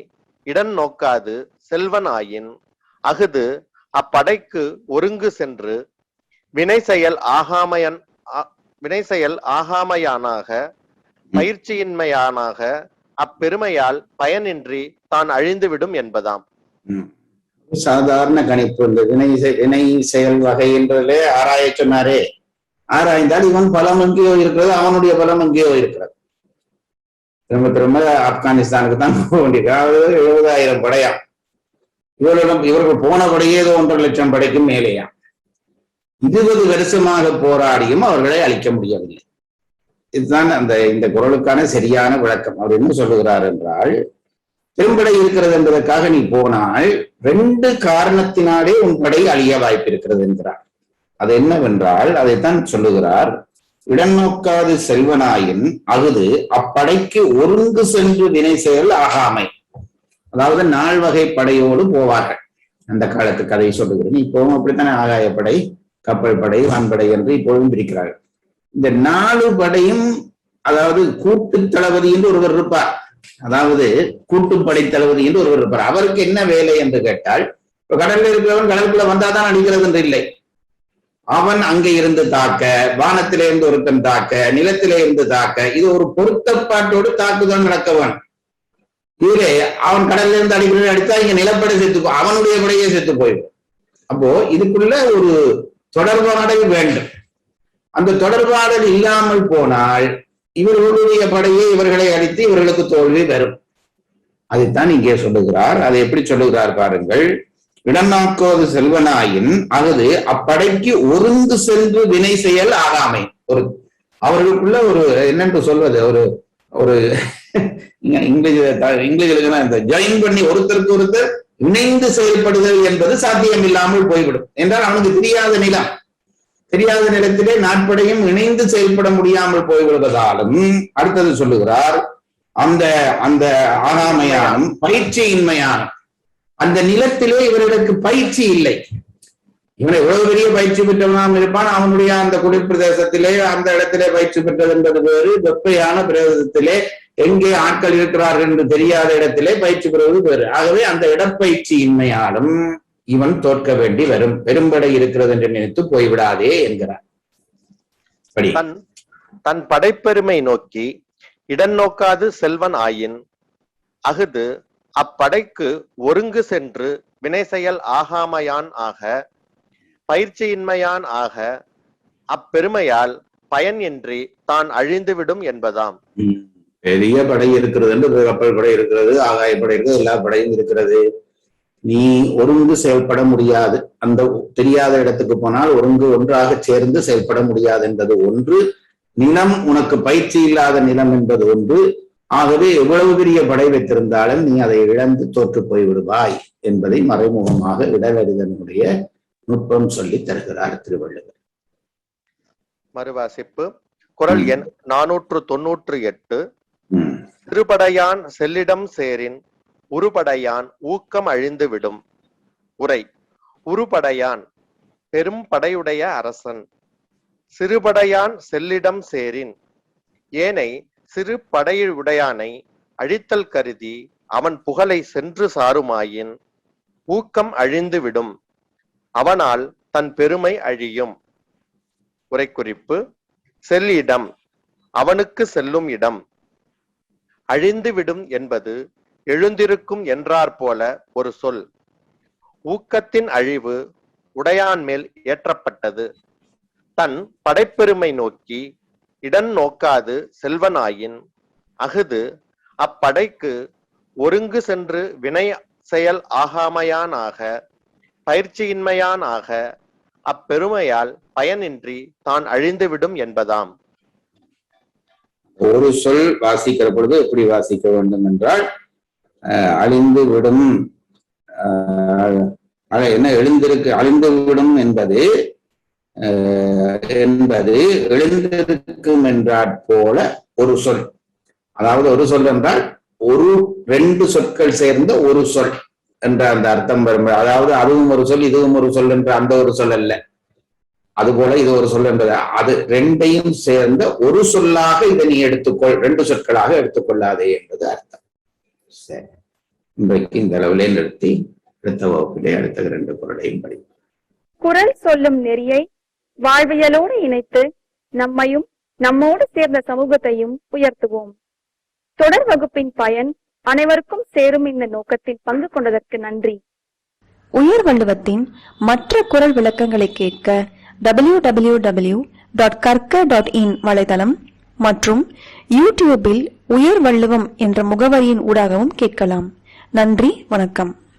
இடன் நோக்காது செல்வன் ஆயின் அகுது அப்படைக்கு ஒருங்கு சென்று வினை செயல் ஆகாமையானாக பயிற்சியின்மையானாக அப்பெருமையால் பயனின்றி தான் அழிந்துவிடும் என்பதாம். சாதாரண கணிப்பு. இந்த வினை செயல் வகை என்றதிலே ஆராய சொன்னாரே, ஆராய்ந்தால் இவன் பலம் எங்கேயோ இருக்கிறது, அவனுடைய பலம் எங்கேயோ இருக்கிறது. திரும்ப ஆப்கானிஸ்தானுக்கு தான் போக வேண்டியிருக்காது. 70,000 படையா. இவர்கள் போன படையே ஏதோ 1.5 லட்சம் படைக்கும் மேலேயா. 20 வருஷமாக போராடியும் அவர்களை அழிக்க முடியவில்லை. இதுதான் இந்த குறளுக்கான சரியான விளக்கம். அவர் என்ன சொல்லுகிறார் என்றால், பெரும்படை இருக்கிறது என்பதற்காக நீ போனால் 2 காரணத்தினாலே உன் படை அழிய வாய்ப்பு இருக்கிறது என்கிறார். அது என்னவென்றால் அதைத்தான் சொல்லுகிறார். இடம் நோக்காது செல்வனாயின் அகுது அப்படைக்கு ஒருங்கு சென்று வினை செயல் ஆகாமை. அதாவது 4 வகை படையோடு போவார்கள். அந்த காலத்து கதையை சொல்லுகிறேன். இப்போவும் அப்படித்தானே ஆகாயப்படை, கப்பல் படை, வான்படை என்று இப்பொழுதும் பிரிக்கிறார்கள். இந்த 4 படையும் அதாவது கூட்டு தளபதி என்று ஒருவர் இருப்பார். அதாவது கூட்டுப்படை தளபதி என்று ஒருவர் இருப்பார். அவருக்கு என்ன வேலை என்று கேட்டால், இப்ப கடல்ல இருக்கிறவன் கடலுக்குள்ள வந்தாதான் அடிக்கிறது என்று இல்லை. அவன் அங்கே இருந்து தாக்க, வானத்திலே இருந்து ஒருத்தன் தாக்க, நிலத்திலே இருந்து தாக்க, இது ஒரு பொருத்தப்பாட்டோடு தாக்குதல் நடக்கவன். இதுலே அவன் கடல்ல இருந்து அடித்தா இங்க நிலப்படை செத்து, அவனுடைய படையே செத்து போயிடும். அப்போ இதுக்குள்ள ஒரு தொடர்பாடல் வேண்டும். அந்த தொடர்பாடல் இல்லாமல் போனால் இவர்களுடைய படையை இவர்களை அடித்து இவர்களுக்கு தோல்வி வரும். அதைத்தான் இங்கே சொல்லுகிறார். அதை எப்படி சொல்லுகிறார் பாருங்கள். இடம் நோக்கோது செல்வனாயின் அகுது அப்படைக்கு ஒருங்கு சென்று வினை செயல் ஆகாமை. அவர்களுக்குள்ள ஒரு என்னென்று சொல்வது, ஒரு இங்கிலீஷ்ல இந்த ஜாயின் பண்ணி ஒருத்தருக்கு ஒருத்தர் இணைந்து செயல்படுதல் என்பது சாத்தியம் இல்லாமல் போய்விடும். என்றால் அவனுக்கு தெரியாத நிலத்திலே நாட்படையும் இணைந்து செயல்பட முடியாமல் போய்விடுவதாலும் அடுத்தது சொல்லுகிறார், அந்த ஆகாமையானும் பயிற்சியின்மையானும். அந்த நிலத்திலே இவர்களுக்கு பயிற்சி இல்லை. இவனை எவ்வளவு பெரிய பயிற்சி பெற்றவனாம் இருப்பான், அவனுடைய அந்த குடிப்பிரதேசத்திலே அந்த இடத்திலே பயிற்சி பெற்றது என்பது வேறு, வெப்பையான பிரதேசத்திலே எங்கே ஆட்கள் இருக்கிறார்கள் என்று தெரியாத இடத்திலே பயிற்சி பெறுவது வேறு. ஆகவே அந்த இடப்பயிற்சியின்மையாலும் இவன் தோற்க வேண்டி வரும். பெரும்படை இருக்கிறது என்று நினைத்து போய்விடாதே என்கிறார். தன் படைப்பெருமை நோக்கி இடன் நோக்காது செல்வன் ஆயின் அகுது அப்படைக்கு ஒருங்கு சென்று வினை செயல் ஆகாமையான் ஆக பயிற்சியின்மையான் ஆக அப்பெருமையால் பயன் இன்றி தான் அழிந்துவிடும் என்பதாம். பெரிய படை இருக்கிறது என்று, கப்பல் படை இருக்கிறது, ஆகாய படை இருக்கிறது, எல்லா படையும் இருக்கிறது. நீ ஒருங்கு செயல்பட முடியாது. அந்த தெரியாத இடத்துக்கு போனால் ஒன்றாக சேர்ந்து செயல்பட முடியாது என்பது ஒன்று. நிலம் உனக்கு பயிற்சி இல்லாத நிலம் என்பது ஒன்று. ஆகவே எவ்வளவு பெரிய படை வைத்திருந்தாலும் நீ அதை இழந்து தோற்று போய் விடுவாய் என்பதை மறைமுகமாக இடவறிதனுடைய நுட்பம் சொல்லி தருகிறார் திருவள்ளுவர். மறுவாசிப்பு. குறள் எண் 498. சிறுபடையான் செல்லிடம் சேரின் உருபடையான் ஊக்கம் அழிந்து விடும். உரை. உருபடையான் பெரும் படையுடைய அரசன். சிறுபடையான் செல்லிடம் சேரின் ஏனை சிறு படையுடையானை அழித்தல் கருதி அவன் புகழை சென்று சாருமாயின் ஊக்கம் அழிந்து விடும். அவனால் தன் பெருமை அழியும். உரைக்குறிப்பு. செல்லிடம் அவனுக்கு செல்லும் இடம். அழிந்து விடும் என்பது எழுந்திருக்கும் என்றார் போல ஒரு சொல். ஊக்கத்தின் அழிவு உடையான் மேல் ஏற்றப்பட்டது. தன் படைப்பெருமை நோக்கி இடன் நோக்காது செல்வனாயின் அகுது அப்படைக்கு ஒருங்கு சென்று வினை செயல் ஆகாமையானாக பயிற்சியின்மையானாக அப்பெருமையால் பயனின்றி தான் அழிந்துவிடும் என்பதாம். ஒரு சொல் வாசிக்கிற பொழுது எப்படி வாசிக்க வேண்டும் என்றால், அழிந்து விடும் என்ன எழுந்திருக்கு, அழிந்து விடும் என்பது எழுந்திருக்கும் என்றாற் போல ஒரு சொல். அதாவது ஒரு சொல் என்றால் ரெண்டு சொற்கள் சேர்ந்த ஒரு சொல் என்ற அந்த அர்த்தம் வரும். அதாவது அதுவும் ஒரு சொல் இதுவும் ஒரு சொல் என்ற அந்த ஒரு சொல் அல்ல. அதுபோல இது ஒரு சொல் என்பது அது ரெண்டையும் சேர்ந்த ஒரு சொல்லாக இதை நீ எடுத்துக்கொள், ரெண்டு சொற்களாக எடுத்துக்கொள்ளாதே என்பது அர்த்தம். சரி, இன்றைக்கு இந்த அளவிலே நிறுத்தி அடுத்த வகுப்பிலே அடுத்த 2 குறளையும் படி. குறள் சொல்லும் நெறியை வாழ்வியலோடு இணைத்து நம்மையும் நம்மோடு சேர்ந்த சமூகத்தையும் உயர்த்துவோம். தொடர் வகுப்பின் பயன் அனைவருக்கும் சேரும் இந்த நோக்கத்தில் பங்கு கொண்டதற்கு நன்றி. உயர் வள்ளுவத்தின் மற்ற குறள் விளக்கங்களை கேட்க www.karka.in வலைதளம் மற்றும் யூடியூபில் உயர் வள்ளுவம் என்ற முகவரியின் ஊடாகவும் கேட்கலாம். நன்றி, வணக்கம்.